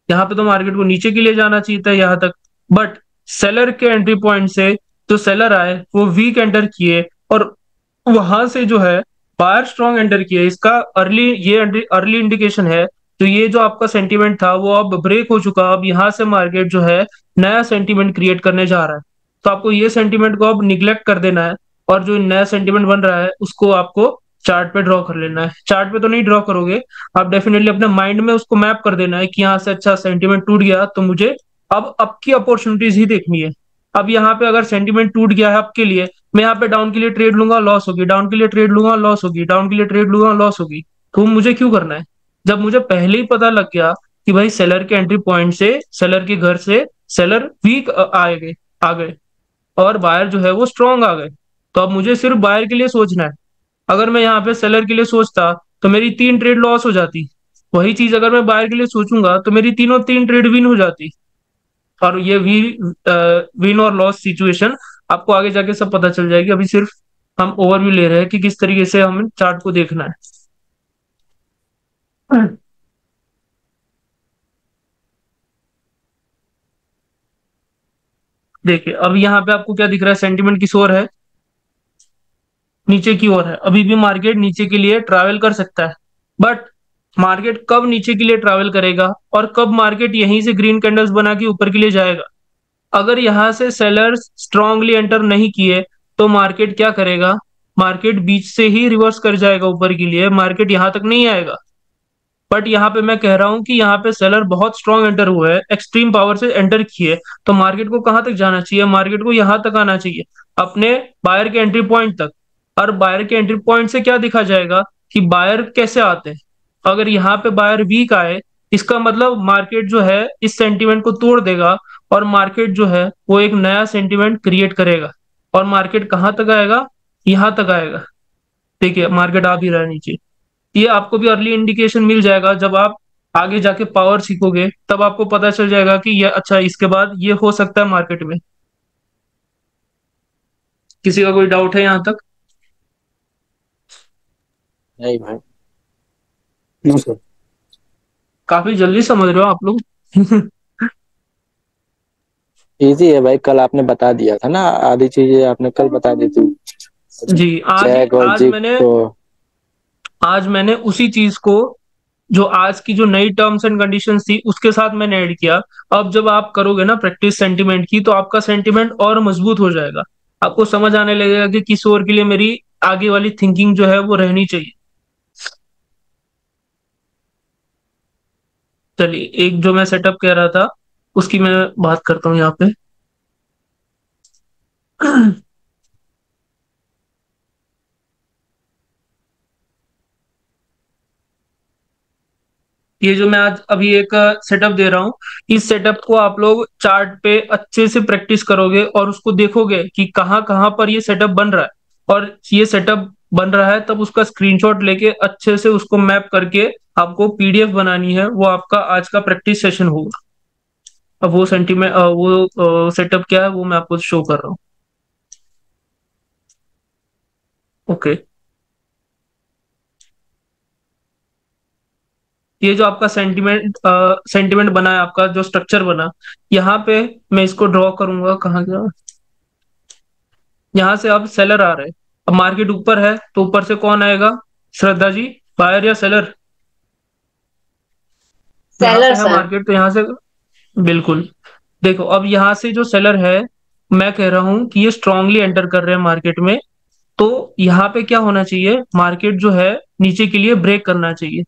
यहाँ पे तो मार्केट को नीचे के लिए जाना चाहिए था यहाँ तक। बट सेलर के एंट्री पॉइंट से जो सेलर आए वो वीक एंटर किए, और वहां से जो है बायर स्ट्रॉन्ग एंटर किए, इसका अर्ली, ये अर्ली इंडिकेशन है। तो ये जो आपका सेंटीमेंट था वो अब ब्रेक हो चुका, अब यहाँ से मार्केट जो है नया सेंटीमेंट क्रिएट करने जा रहा है। तो आपको ये सेंटीमेंट को अब निग्लेक्ट कर देना है, और जो नया सेंटीमेंट बन रहा है उसको आपको चार्ट पे ड्रॉ कर लेना है। चार्ट पे तो नहीं ड्रॉ करोगे, आप डेफिनेटली अपने माइंड में उसको मैप कर देना है कि यहाँ से अच्छा सेंटीमेंट टूट गया तो मुझे अब की अपॉर्चुनिटीज ही देखनी है। अब यहाँ पे अगर सेंटीमेंट टूट गया है आपके लिए, मैं यहाँ पे डाउन के लिए ट्रेड लूंगा, लॉस होगी, डाउन के लिए ट्रेड लूंगा, लॉस होगी, डाउन के लिए ट्रेड लूंगा, लॉस होगी। तो मुझे क्यों करना है, जब मुझे पहले ही पता लग गया कि भाई सेलर के एंट्री पॉइंट से, सेलर के घर से सेलर वीक आ गए और बायर जो है वो स्ट्रांग आ गए। तो अब मुझे सिर्फ बायर के लिए सोचना है। अगर मैं यहाँ पे सेलर के लिए सोचता तो मेरी 3 ट्रेड लॉस हो जाती, वही चीज अगर मैं बायर के लिए सोचूंगा तो मेरी तीनों 3 ट्रेड विन हो जाती। और ये विन और लॉस सिचुएशन आपको आगे जाके सब पता चल जाएगी, अभी सिर्फ हम ओवरव्यू ले रहे हैं कि किस तरीके से हमें चार्ट को देखना है। देखिए अब यहाँ पे आपको क्या दिख रहा है, सेंटीमेंट किस ओर है, नीचे की ओर है। अभी भी मार्केट नीचे के लिए ट्रैवल कर सकता है, बट मार्केट कब नीचे के लिए ट्रैवल करेगा और कब मार्केट यहीं से ग्रीन कैंडल्स बना के ऊपर के लिए जाएगा। अगर यहां से सेलर्स स्ट्रांगली एंटर नहीं किए तो मार्केट क्या करेगा, मार्केट बीच से ही रिवर्स कर जाएगा ऊपर के लिए, मार्केट यहां तक नहीं आएगा। बट यहाँ पे मैं कह रहा हूँ कि यहाँ पे सेलर बहुत स्ट्रॉन्ग एंटर हुआ है, एक्सट्रीम पावर से एंटर किए, तो मार्केट को कहाँ तक जाना चाहिए? मार्केट को यहाँ तक आना चाहिए, अपने बायर के एंट्री पॉइंट तक। और बायर के एंट्री पॉइंट से क्या दिखा जाएगा कि बायर कैसे आते हैं। अगर यहाँ पे बायर वीक आए, इसका मतलब मार्केट जो है इस सेंटीमेंट को तोड़ देगा, और मार्केट जो है वो एक नया सेंटीमेंट क्रिएट करेगा, और मार्केट कहाँ तक आएगा? यहाँ तक आएगा। देखिए मार्केट आ भी रहा है नीचे। ये आपको भी अर्ली इंडिकेशन मिल जाएगा, जब आप आगे जाके पावर सीखोगे तब आपको पता चल जाएगा कि ये अच्छा, इसके बाद ये हो सकता है मार्केट में। किसी का कोई डाउट है यहाँ तक? नहीं भाई। No sir. काफी जल्दी समझ रहे हो आप लोग। इजी है भाई, कल आपने बता दिया था ना, आधी चीजें आपने कल बता दी थी। जी, आज जैक और आज जिग मैंने को। आज मैंने उसी चीज को, जो आज की जो नई टर्म्स एंड कंडीशंस थी उसके साथ मैंने ऐड किया। अब जब आप करोगे ना प्रैक्टिस सेंटीमेंट की, तो आपका सेंटीमेंट और मजबूत हो जाएगा। आपको समझ आने लगेगा कि किस ओर के लिए मेरी आगे वाली थिंकिंग जो है वो रहनी चाहिए। चलिए, एक जो मैं सेटअप कह रहा था उसकी मैं बात करता हूँ यहाँ पे। ये जो मैं आज अभी एक सेटअप दे रहा हूँ, इस सेटअप को आप लोग चार्ट पे अच्छे से प्रैक्टिस करोगे और उसको देखोगे कि कहाँ कहाँ पर ये सेटअप बन रहा है, और ये सेटअप बन रहा है तब उसका स्क्रीनशॉट लेके अच्छे से उसको मैप करके आपको पीडीएफ बनानी है। वो आपका आज का प्रैक्टिस सेशन होगा। अब वो सेंटीमेंट वो सेटअप क्या है वो मैं आपको शो कर रहा हूँ। ओके, ये जो आपका सेंटीमेंट बना है, आपका जो स्ट्रक्चर बना, यहाँ पे मैं इसको ड्रॉ करूंगा। कहाँ गया? यहाँ से अब सेलर आ रहे हैं। अब मार्केट ऊपर है तो ऊपर से कौन आएगा? श्रद्धा जी, बायर या सेलर? यहाँ पे सेलर है सर। मार्केट तो यहाँ से, बिल्कुल। देखो अब यहाँ से जो सेलर है, मैं कह रहा हूँ कि ये स्ट्रांगली एंटर कर रहे हैं मार्केट में, तो यहाँ पे क्या होना चाहिए? मार्केट जो है नीचे के लिए ब्रेक करना चाहिए।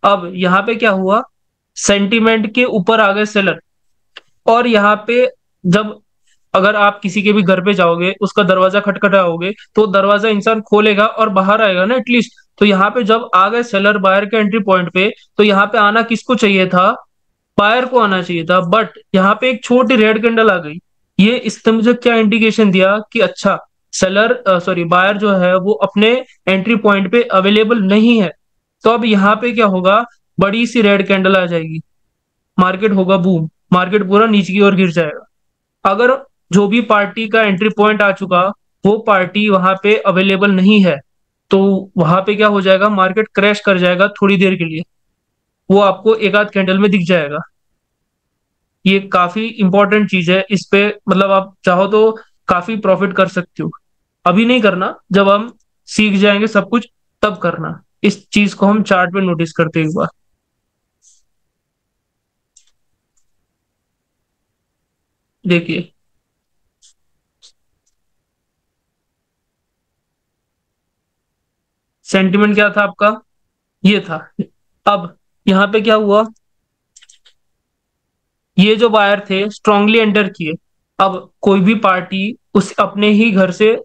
अब यहाँ पे क्या हुआ? सेंटीमेंट के ऊपर आ गए सेलर, और यहाँ पे जब, अगर आप किसी के भी घर पे जाओगे, उसका दरवाजा खटखटाओगे, तो दरवाजा इंसान खोलेगा और बाहर आएगा ना एटलीस्ट। तो यहाँ पे जब आ गए सेलर बायर के एंट्री पॉइंट पे, तो यहाँ पे आना किसको चाहिए था? बायर को आना चाहिए था। बट यहाँ पे एक छोटी रेड कैंडल आ गई। ये इसने मुझे क्या इंडिकेशन दिया कि अच्छा, सेलर सॉरी बायर जो है वो अपने एंट्री पॉइंट पे अवेलेबल नहीं है। तो अब यहाँ पे क्या होगा? बड़ी सी रेड कैंडल आ जाएगी, मार्केट होगा बूम, मार्केट पूरा नीचे की ओर गिर जाएगा। अगर जो भी पार्टी का एंट्री पॉइंट आ चुका, वो पार्टी वहां पे अवेलेबल नहीं है, तो वहां पे क्या हो जाएगा? मार्केट क्रैश कर जाएगा थोड़ी देर के लिए। वो आपको एक आध कैंडल में दिख जाएगा। ये काफी इंपॉर्टेंट चीज है। इस पे मतलब आप चाहो तो काफी प्रॉफिट कर सकते हो। अभी नहीं करना, जब हम सीख जाएंगे सब कुछ तब करना। इस चीज को हम चार्ट पे नोटिस करते हैं एक बार। देखिए, सेंटिमेंट क्या था आपका? ये था। अब यहाँ पे क्या हुआ? ये जो बायर थे स्ट्रांगली एंटर किए। अब कोई भी पार्टी उस अपने ही घर से,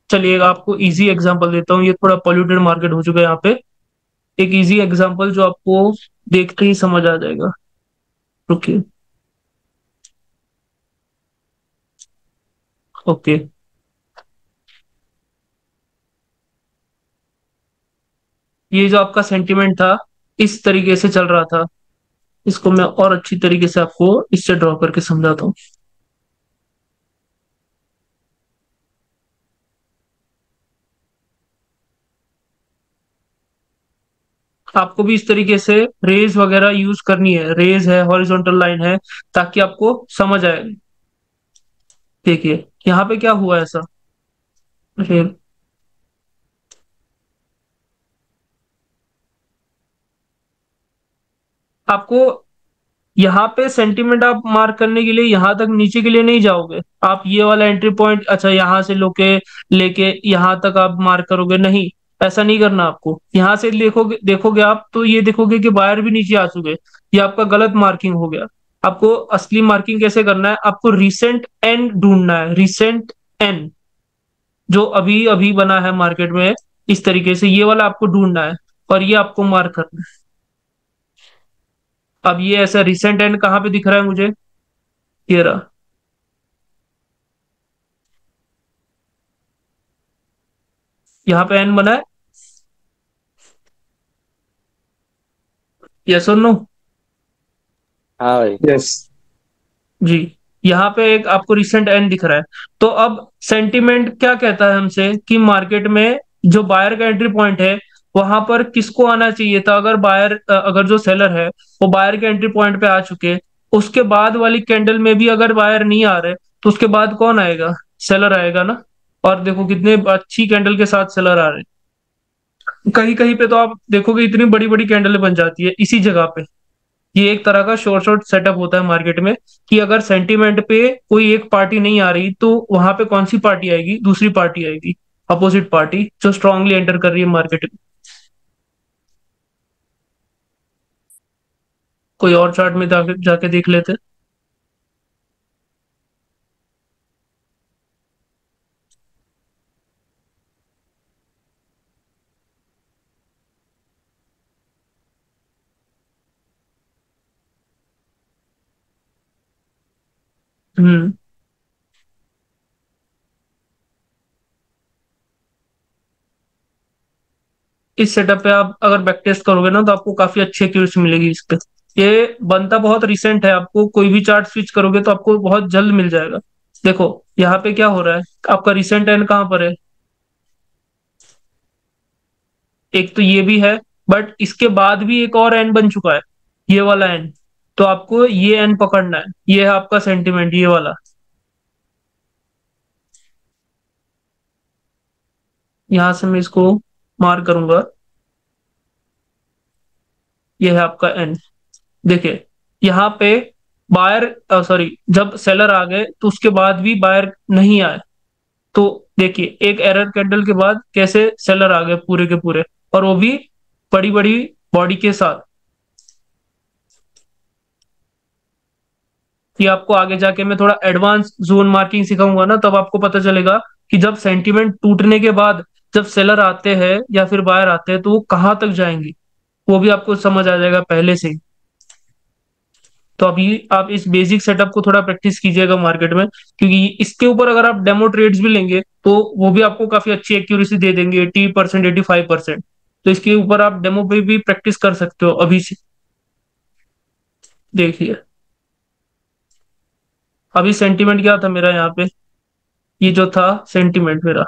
चलिएगा आपको इजी एग्जांपल देता हूँ, ये थोड़ा पॉल्यूटेड मार्केट हो चुका है यहाँ पे। एक इजी एग्जांपल जो आपको देखते ही समझ आ जाएगा। रुकिए। ओके, ये जो आपका सेंटिमेंट था इस तरीके से चल रहा था। इसको मैं और अच्छी तरीके से आपको इससे ड्रॉ करके समझाता हूँ। आपको भी इस तरीके से रेज वगैरह यूज करनी है। रेज है, हॉरिजॉन्टल लाइन है, ताकि आपको समझ आए। देखिए यहाँ पे क्या हुआ ऐसा? अरे, आपको यहाँ पे सेंटीमेंट आप मार्क करने के लिए यहाँ तक नीचे के लिए नहीं जाओगे। आप ये वाला एंट्री पॉइंट अच्छा यहाँ से लोके लेके यहाँ तक आप मार्क करोगे नहीं। ऐसा नहीं करना आपको। यहाँ से देखोगे देखोगे आप तो ये देखोगे कि बायर भी नीचे आ चुके, ये आपका गलत मार्किंग हो गया। आपको असली मार्किंग कैसे करना है, आपको रिसेंट एन ढूंढना है, रिसेंट एन जो अभी अभी बना है मार्केट में, इस तरीके से ये वाला आपको ढूंढना है और ये आपको मार्क करना है। अब ये ऐसा रिसेंट एन कहाँ पे दिख रहा है मुझे, ये रहा, यहाँ पे एन बना है, यस और नो? हाँ भाई। यस। जी, यहाँ पे एक आपको रिसेंट एंड दिख रहा है। तो अब सेंटिमेंट क्या कहता है हमसे कि मार्केट में जो बायर का एंट्री पॉइंट है वहां पर किसको आना चाहिए था, अगर बायर अगर जो सेलर है वो बायर के एंट्री पॉइंट पे आ चुके, उसके बाद वाली कैंडल में भी अगर बायर नहीं आ रहे तो उसके बाद कौन आएगा, सेलर आएगा ना। और देखो कितने अच्छी कैंडल के साथ सेलर आ रहे हैं। कहीं कहीं पे तो आप देखोगे इतनी बड़ी बड़ी कैंडल बन जाती है इसी जगह पे। ये एक तरह का शॉर्ट शॉर्ट सेटअप होता है मार्केट में कि अगर सेंटीमेंट पे कोई एक पार्टी नहीं आ रही तो वहां पे कौन सी पार्टी आएगी, दूसरी पार्टी आएगी, अपोजिट पार्टी जो स्ट्रांगली एंटर कर रही है मार्केट में। कोई और चार्ट में जाके जाके देख लेते। हम्म। इस सेटअप पे आप अगर बैक टेस्ट करोगे ना तो आपको काफी अच्छी एक्यूरेसी मिलेगी इस पे। ये बनता बहुत रिसेंट है, आपको कोई भी चार्ट स्विच करोगे तो आपको बहुत जल्द मिल जाएगा। देखो यहाँ पे क्या हो रहा है, आपका रिसेंट एंड कहाँ पर है, एक तो ये भी है, बट इसके बाद भी एक और एन बन चुका है, ये वाला एन। तो आपको ये एन पकड़ना है, ये है आपका सेंटिमेंट, ये वाला। यहां से मैं इसको मार्क करूंगा, ये है आपका एन। देखिए यहाँ पे बायर, सॉरी, जब सेलर आ गए तो उसके बाद भी बायर नहीं आए। तो देखिए एक एरर कैंडल के बाद कैसे सेलर आ गए पूरे के पूरे, और वो भी बड़ी बड़ी बॉडी के साथ। ये आपको आगे जाके मैं थोड़ा एडवांस जोन मार्किंग सिखाऊंगा ना, तब आपको पता चलेगा कि जब सेंटीमेंट टूटने के बाद जब सेलर आते हैं या फिर बायर आते हैं तो वो कहाँ तक जाएंगे, वो भी आपको समझ आ जाएगा पहले से ही। तो अभी आप इस बेसिक सेटअप को थोड़ा प्रैक्टिस कीजिएगा मार्केट में, क्योंकि इसके ऊपर अगर आप डेमो ट्रेड्स भी लेंगे तो वो भी आपको काफी अच्छी एक्यूरेसी दे देंगे, 80%, 85%। तो इसके ऊपर आप डेमो पे भी प्रैक्टिस कर सकते हो अभी से। देखिए अभी सेंटीमेंट क्या था मेरा यहाँ पे, ये जो था सेंटीमेंट मेरा,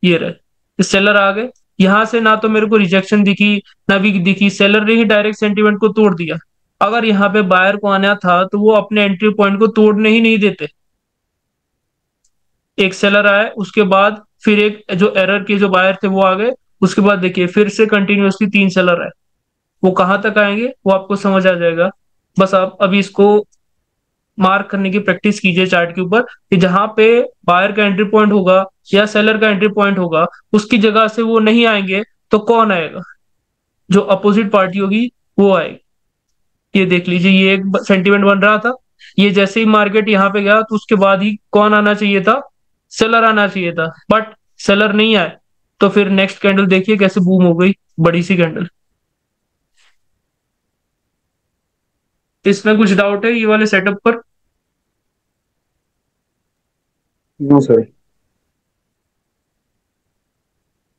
ये रहे, सेलर आ गए यहाँ से, ना तो मेरे को रिजेक्शन दिखी ना भी दिखी, सेलर ने ही डायरेक्ट सेंटीमेंट को तोड़ दिया। अगर यहाँ पे बायर को आना था तो वो अपने एंट्री पॉइंट को तोड़ने ही नहीं देते। एक सेलर आए, उसके बाद फिर एक जो एरर के जो बायर थे वो आ गए, उसके बाद देखिए फिर से कंटिन्यूअसली 3 सेलर आए। वो कहाँ तक आएंगे वो आपको समझ आ जाएगा। बस आप अभी इसको मार्क करने की प्रैक्टिस कीजिए चार्ट के ऊपर कि जहां पे बायर का एंट्री पॉइंट होगा या सेलर का एंट्री पॉइंट होगा उसकी जगह से वो नहीं आएंगे तो कौन आएगा, जो अपोजिट पार्टी होगी वो आएगी। ये देख लीजिए ये एक सेंटीमेंट बन रहा था, ये जैसे ही मार्केट यहाँ पे गया तो उसके बाद ही कौन आना चाहिए था, सेलर आना चाहिए था, बट सेलर नहीं आए। तो फिर नेक्स्ट कैंडल देखिए कैसे बूम हो गई, बड़ी सी कैंडल। इसमें कुछ डाउट है ये वाले सेटअप पर? No sir.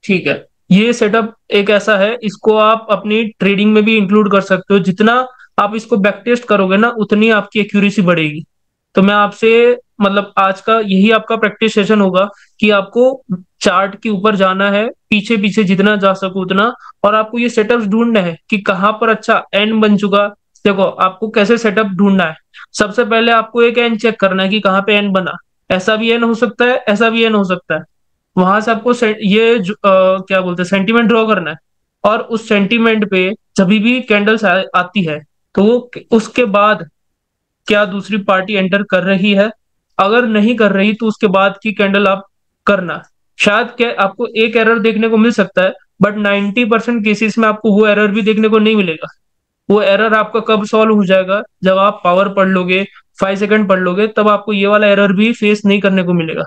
ठीक है, ये सेटअप एक ऐसा है, इसको आप अपनी ट्रेडिंग में भी इंक्लूड कर सकते हो। जितना आप इसको बैक टेस्ट करोगे ना उतनी आपकी एक्यूरेसी बढ़ेगी। तो मैं आपसे, मतलब आज का यही आपका प्रैक्टिस सेशन होगा कि आपको चार्ट के ऊपर जाना है, पीछे पीछे जितना जा सको उतना, और आपको ये सेटअप्स ढूंढना है कि कहाँ पर अच्छा एंड बन चुका। देखो आपको कैसे सेटअप ढूंढना है, सबसे पहले आपको एक एंड चेक करना है कि कहाँ पे एंड बना। ऐसा भी एंड हो सकता है, ऐसा भी एंड हो सकता है। वहां से आपको क्या बोलते हैं सेंटीमेंट ड्रॉ करना है, और उस सेंटीमेंट पे जब भी कैंडल्स आती है तो वो उसके बाद क्या दूसरी पार्टी एंटर कर रही है, अगर नहीं कर रही तो उसके बाद की कैंडल आप करना। शायद क्या आपको एक एरर देखने को मिल सकता है, बट 90% केसेस में आपको वो एरर भी देखने को नहीं मिलेगा। वो एरर आपका कब सॉल्व हो जाएगा, जब आप पावर पढ़ लोगे, 5 सेकंड पढ़ लोगे, तब आपको ये वाला एरर भी फेस नहीं करने को मिलेगा।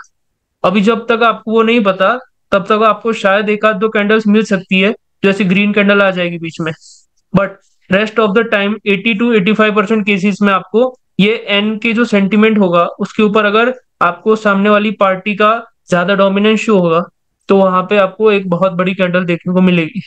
अभी जब तक आपको वो नहीं पता, तब तक आपको शायद एक आध दो कैंडल्स मिल सकती है, जैसे ग्रीन कैंडल आ जाएगी बीच में, but rest of the time 80 to 85% cases में आपको ये एन के जो सेंटिमेंट होगा उसके ऊपर, अगर आपको सामने वाली पार्टी का ज्यादा डोमिनेंस शो होगा, तो वहां पे आपको एक बहुत बड़ी कैंडल देखने को मिलेगी।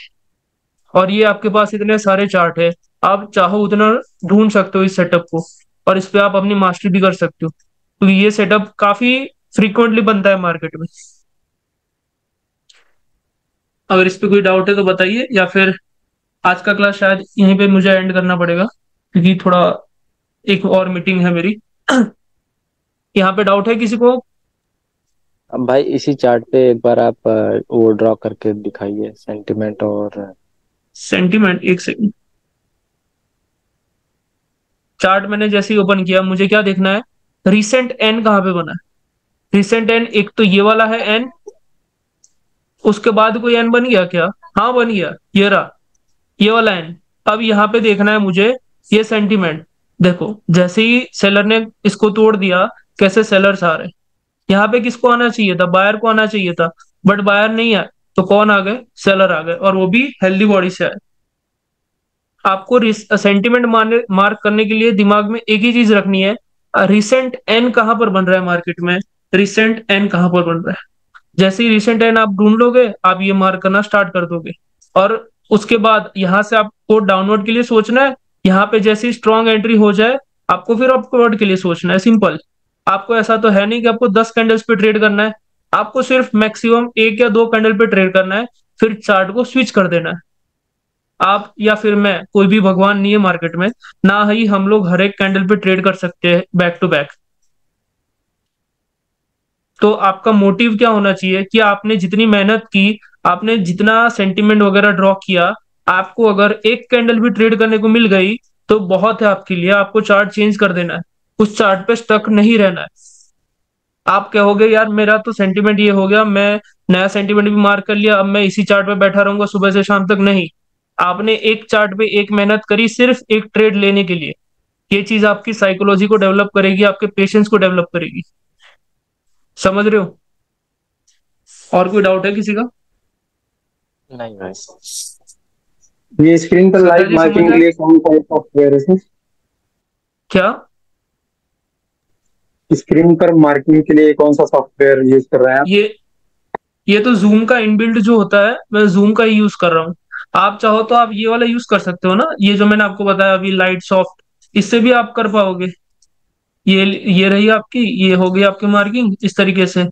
और ये आपके पास इतने सारे चार्ट है, आप चाहो उतना ढूंढ सकते हो इस सेटअप को, और इस पे आप अपनी मास्टरी भी कर सकते हो, क्योंकि ये सेटअप काफी फ्रीक्वेंटली बनता है मार्केट में। अगर इस पे कोई डाउट है तो बताइए, या फिर आज का क्लास शायद यहीं पे मुझे एंड करना पड़ेगा, क्योंकि थोड़ा एक और मीटिंग है मेरी। यहाँ पे डाउट है किसी को? अब भाई इसी चार्ट पे एक बार आप वो ड्रॉ करके दिखाइए सेंटिमेंट और सेंटीमेंट, एक सेकंड। चार्ट मैंने जैसे ही ओपन किया, मुझे क्या देखना है, रिसेंट एन कहाँ पे बना है। रिसेंट एन एक तो ये वाला है एन, उसके बाद कोई एन बन गया क्या? हाँ बन गया, ये रहा, ये वाला एन। अब यहाँ पे देखना है मुझे ये सेंटीमेंट। देखो जैसे ही सेलर ने इसको तोड़ दिया, कैसे सेलर्स आ रहे हैं। यहाँ पे किसको आना चाहिए था? बायर को आना चाहिए था, बट बायर नहीं आए, तो कौन आ गए? सेलर आ गए, और वो भी हेल्दी बॉडी से आए। आपको सेंटिमेंट मार्क करने के लिए दिमाग में एक ही चीज रखनी है, रिसेंट एन कहाँ पर बन रहा है मार्केट में, रिसेंट एन कहाँ पर बन रहा है। जैसे ही रिसेंट एन आप ढूंढ लोगे, आप ये मार्क करना स्टार्ट कर दोगे, और उसके बाद यहाँ से आपको डाउनवर्ड के लिए सोचना है। यहाँ पे जैसी स्ट्रॉन्ग एंट्री हो जाए, आपको फिर अपवर्ड के लिए सोचना है, सिंपल। आपको ऐसा तो है नहीं कि आपको 10 कैंडल्स पे ट्रेड करना है, आपको सिर्फ मैक्सिमम एक या दो कैंडल पे ट्रेड करना है, फिर चार्ट को स्विच कर देना है। आप या फिर मैं, कोई भी भगवान नहीं है मार्केट में, ना ही हम लोग हर एक कैंडल पे ट्रेड कर सकते हैं बैक टू बैक। तो आपका मोटिव क्या होना चाहिए कि आपने जितनी मेहनत की, आपने जितना सेंटीमेंट वगैरह ड्रॉ किया, आपको अगर एक कैंडल भी ट्रेड करने को मिल गई तो बहुत है आपके लिए। आपको चार्ट चेंज कर देना है, उस चार्ट पे स्टक नहीं रहना है। आप कहोगे यार मेरा तो सेंटीमेंट ये हो गया, मैं नया सेंटीमेंट भी मार्क कर लिया, अब मैं इसी चार्ट पे बैठा रहूंगा सुबह से शाम तक। नहीं, आपने एक चार्ट पे एक मेहनत करी सिर्फ एक ट्रेड लेने के लिए। ये चीज आपकी साइकोलॉजी को डेवलप करेगी, आपके पेशेंस को डेवलप करेगी। समझ रहे हो? और कोई डाउट है किसी का? नहीं भाई। ये स्क्रीन पर श्रद्धा लाइव जी समझ मार्किंग के आए लिए कौन सा सॉफ्टवेयर है सर? क्या? स्क्रीन पर मार्किंग के लिए कौन सा सॉफ्टवेयर यूज कर रहे हैं आप? ये तो जूम का इनबिल्ट जो होता है, मैं जूम का ही यूज कर रहा हूँ। आप चाहो तो आप ये वाला यूज कर सकते हो ना, ये जो मैंने आपको बताया अभी, लाइट सॉफ्ट, इससे भी आप कर पाओगे। ये रही आपकी, ये हो गई आपकी मार्किंग इस तरीके से।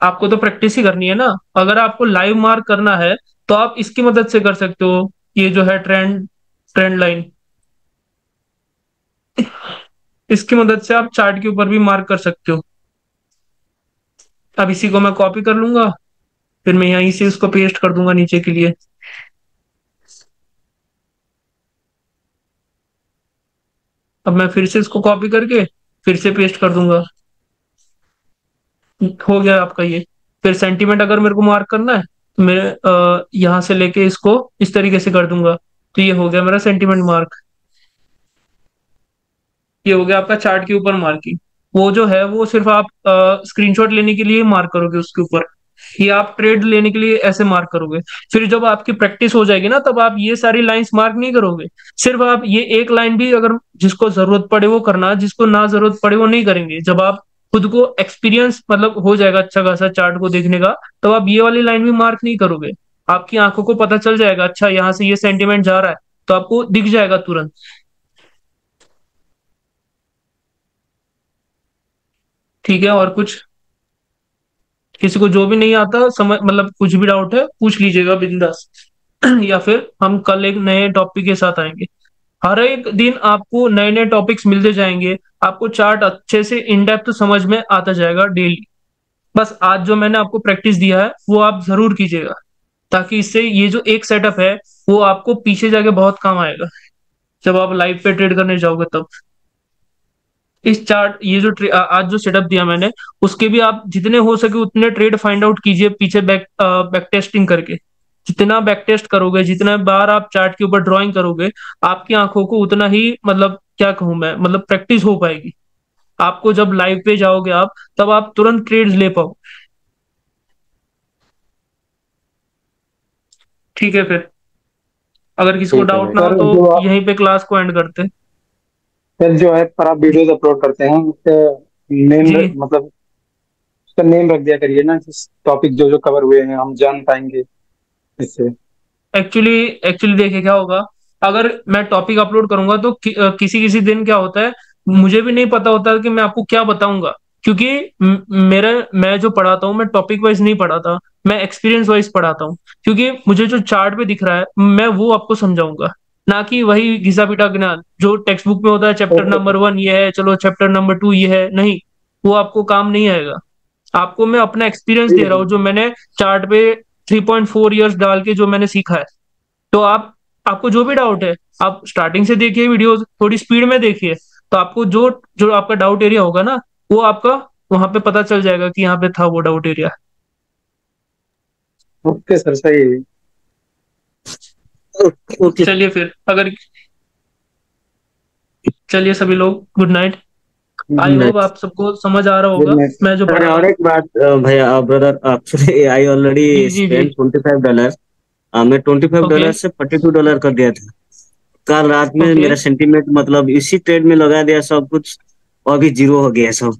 आपको तो प्रैक्टिस ही करनी है ना। अगर आपको लाइव मार्क करना है तो आप इसकी मदद से कर सकते हो, ये जो है ट्रेंड ट्रेंड लाइन, इसकी मदद से आप चार्ट के ऊपर भी मार्क कर सकते हो। अब इसी को मैं कॉपी कर लूंगा, फिर मैं यहीं से इसको पेस्ट कर दूंगा नीचे के लिए। अब मैं फिर से इसको कॉपी करके फिर से पेस्ट कर दूंगा। हो गया आपका ये। फिर सेंटीमेंट अगर मेरे को मार्क करना है तो मैं यहाँ से लेके इसको इस तरीके से कर दूंगा, तो ये हो गया मेरा सेंटीमेंट मार्क। ये हो गया आपका चार्ट के ऊपर मार्किंग। वो जो है वो सिर्फ आप स्क्रीनशॉट लेने के लिए मार्क करोगे उसके ऊपर, ये आप ट्रेड लेने के लिए ऐसे मार्क करोगे। फिर जब आपकी प्रैक्टिस हो जाएगी ना, तब आप ये सारी लाइंस मार्क नहीं करोगे। सिर्फ आप ये एक लाइन भी, अगर जिसको जरूरत पड़े वो करना, जिसको ना जरूरत पड़े वो नहीं करेंगे। जब आप खुद को एक्सपीरियंस मतलब हो जाएगा अच्छा खासा चार्ट को देखने का, तब आप ये वाली लाइन भी मार्क नहीं करोगे। आपकी आंखों को पता चल जाएगा, अच्छा यहाँ से ये सेंटीमेंट जा रहा है, तो आपको दिख जाएगा तुरंत। ठीक है, और कुछ किसी को जो भी नहीं आता समझ, मतलब कुछ भी डाउट है पूछ लीजिएगा बिंदास। या फिर हम कल एक नए टॉपिक के साथ आएंगे। हर एक दिन आपको नए नए टॉपिक्स मिलते जाएंगे, आपको चार्ट अच्छे से इन डेप्थ समझ में आता जाएगा डेली। बस आज जो मैंने आपको प्रैक्टिस दिया है वो आप जरूर कीजिएगा, ताकि इससे ये जो एक सेटअप है वो आपको पीछे जाके बहुत काम आएगा, जब आप लाइव पे ट्रेड करने जाओगे तब। इस चार्ट ये जो आज जो सेटअप दिया मैंने, उसके भी आप जितने हो सके उतने ट्रेड फाइंड आउट कीजिए पीछे बैक टेस्टिंग करके। जितना बैक टेस्ट करोगे, जितना बार आप चार्ट के ऊपर ड्राइंग करोगे, आपकी आंखों को उतना ही मतलब क्या कहूं मैं, मतलब प्रैक्टिस हो पाएगी। आपको जब लाइव पे जाओगे आप, तब आप तुरंत ट्रेड्स ले पाओ। ठीक है फिर, अगर किसी को ठीक है डाउट भाई। ना हो सर तो जो आप यहीं पे क्लास को एंड करते हैं। सर जो ऐप पर आप वीडियोस अपलोड करते हैं उसका नेम, जी, मतलब उसका नेम रख दिया करिए ना, जिस टॉपिक जो जो कवर हुए हैं हम जान पाएंगे इससे। एक्चुअली एक्चुअली देखिए क्या होगा, अगर मैं टॉपिक अपलोड करूंगा तो किसी किसी दिन क्या होता है, मुझे भी नहीं पता होता कि मैं आपको क्या बताऊंगा। क्योंकि मैं जो पढ़ाता हूँ, मैं टॉपिक वाइज नहीं पढ़ाता, मैं एक्सपीरियंस वाइज पढ़ाता हूँ। क्योंकि मुझे जो चार्ट पे दिख रहा है मैं वो आपको समझाऊंगा, ना कि वही घिसा पिटा ज्ञान जो टेक्स्ट बुक में होता है। चैप्टर ओके नंबर 1 ये है, चलो चैप्टर नंबर 2 ये है, नहीं, वो आपको काम नहीं आएगा। आपको मैं अपना एक्सपीरियंस ठीक दे है रहा हूँ, सर। जो मैंने चार्ट पे 3.4 इयर्स डाल के जो मैंने सीखा है। तो आपको जो भी डाउट है, आप स्टार्टिंग से देखिए वीडियोस, थोड़ी स्पीड में देखिए, तो आपको जो जो आपका डाउट एरिया होगा ना, वो आपका वहां पे पता चल जाएगा कि यहाँ पे था वो डाउट एरिया। ओके सर, सही है। ओके। चलिए फिर, अगर चलिए सभी लोग, गुड नाइट। आई होप नहीं। आप सबको समझ आ रहा गुड होगा नाइट। मैं जो अरे पढ़ा रहा और हूँ। एक बात भैया ब्रदर, एक्चुअली आई ऑलरेडी जी जी जी। स्पेंड $25। मैं $25 ओके से $42 कर दिया था। कल रात में ओके। मेरा सेंटीमेंट मतलब इसी ट्रेड में लगा दिया सब कुछ, और भी जीरो हो गया सब।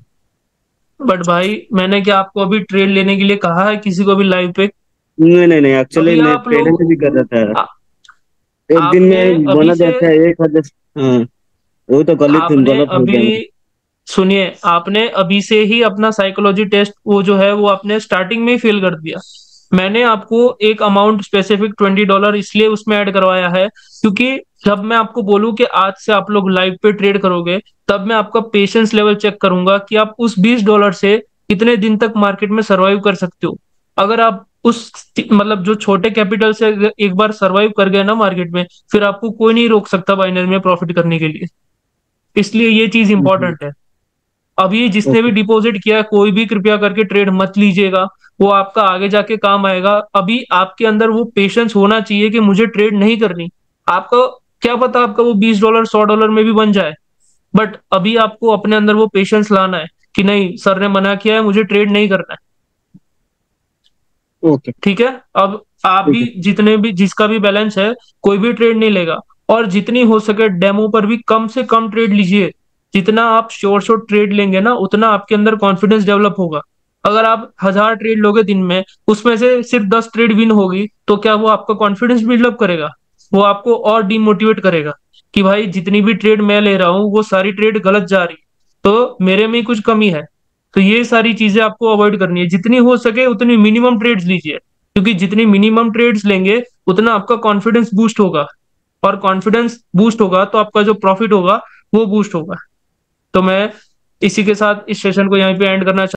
बट भाई, मैंने क्या आपको अभी ट्रेड लेने के लिए कहा है किसी को भी लाइव पे? नहीं नहीं नहीं, एक्चुअली अभी मैं आप ट्रेड लोग में भी कर रहा था। आ, एक दिन आपने में अभी बोला से जाता है 1,000। हाँ, वो तो आपने गलत हो अभी गया मेरा। सुनिए, आपने अभी से ही अपना साइकोलॉजी टेस्ट वो जो है वो आपने स्टार्टिंग में ही फेल कर दिया। मैंने आपको एक अमाउंट स्पेसिफिक $20 इसलिए उसमें ऐड करवाया है, क्योंकि जब मैं आपको बोलूं कि आज से आप लोग लाइव पे ट्रेड करोगे, तब मैं आपका पेशेंस लेवल चेक करूंगा कि आप उस $20 से कितने दिन तक मार्केट में सरवाइव कर सकते हो। अगर आप उस मतलब जो छोटे कैपिटल से अगर एक बार सरवाइव कर गए ना मार्केट में, फिर आपको कोई नहीं रोक सकता बाइनरी में प्रॉफिट करने के लिए। इसलिए ये चीज इंपॉर्टेंट है। अभी जिसने भी ओके डिपॉजिट किया है, कोई भी कृपया करके ट्रेड मत लीजिएगा। वो आपका आगे जाके काम आएगा। अभी आपके अंदर वो पेशेंस होना चाहिए कि मुझे ट्रेड नहीं करनी। आपका क्या पता आपका वो $20 $100 में भी बन जाए। बट अभी आपको अपने अंदर वो पेशेंस लाना है कि नहीं, सर ने मना किया है, मुझे ट्रेड नहीं करना है। ओके। ठीक है। अब आप ठीक भी, है। जितने भी जिसका भी बैलेंस है, कोई भी ट्रेड नहीं लेगा। और जितनी हो सके डेमो पर भी कम से कम ट्रेड लीजिए। जितना आप श्योर ट्रेड लेंगे ना, उतना आपके अंदर कॉन्फिडेंस डेवलप होगा। अगर आप 1,000 ट्रेड लोगे दिन में, उसमें से सिर्फ 10 ट्रेड विन होगी, तो क्या वो आपका कॉन्फिडेंस बिल्डअप करेगा? वो आपको और डिमोटिवेट करेगा कि भाई जितनी भी ट्रेड मैं ले रहा हूँ वो सारी ट्रेड गलत जा रही है, तो मेरे में ही कुछ कमी है। तो ये सारी चीजें आपको अवॉइड करनी है। जितनी हो सके उतनी मिनिमम ट्रेड्स लीजिए, क्योंकि जितनी मिनिमम ट्रेड्स लेंगे उतना आपका कॉन्फिडेंस बूस्ट होगा। और कॉन्फिडेंस बूस्ट होगा तो आपका जो प्रॉफिट होगा वो बूस्ट होगा। तो मैं इसी के साथ इस सेशन को यहीं पे एंड करना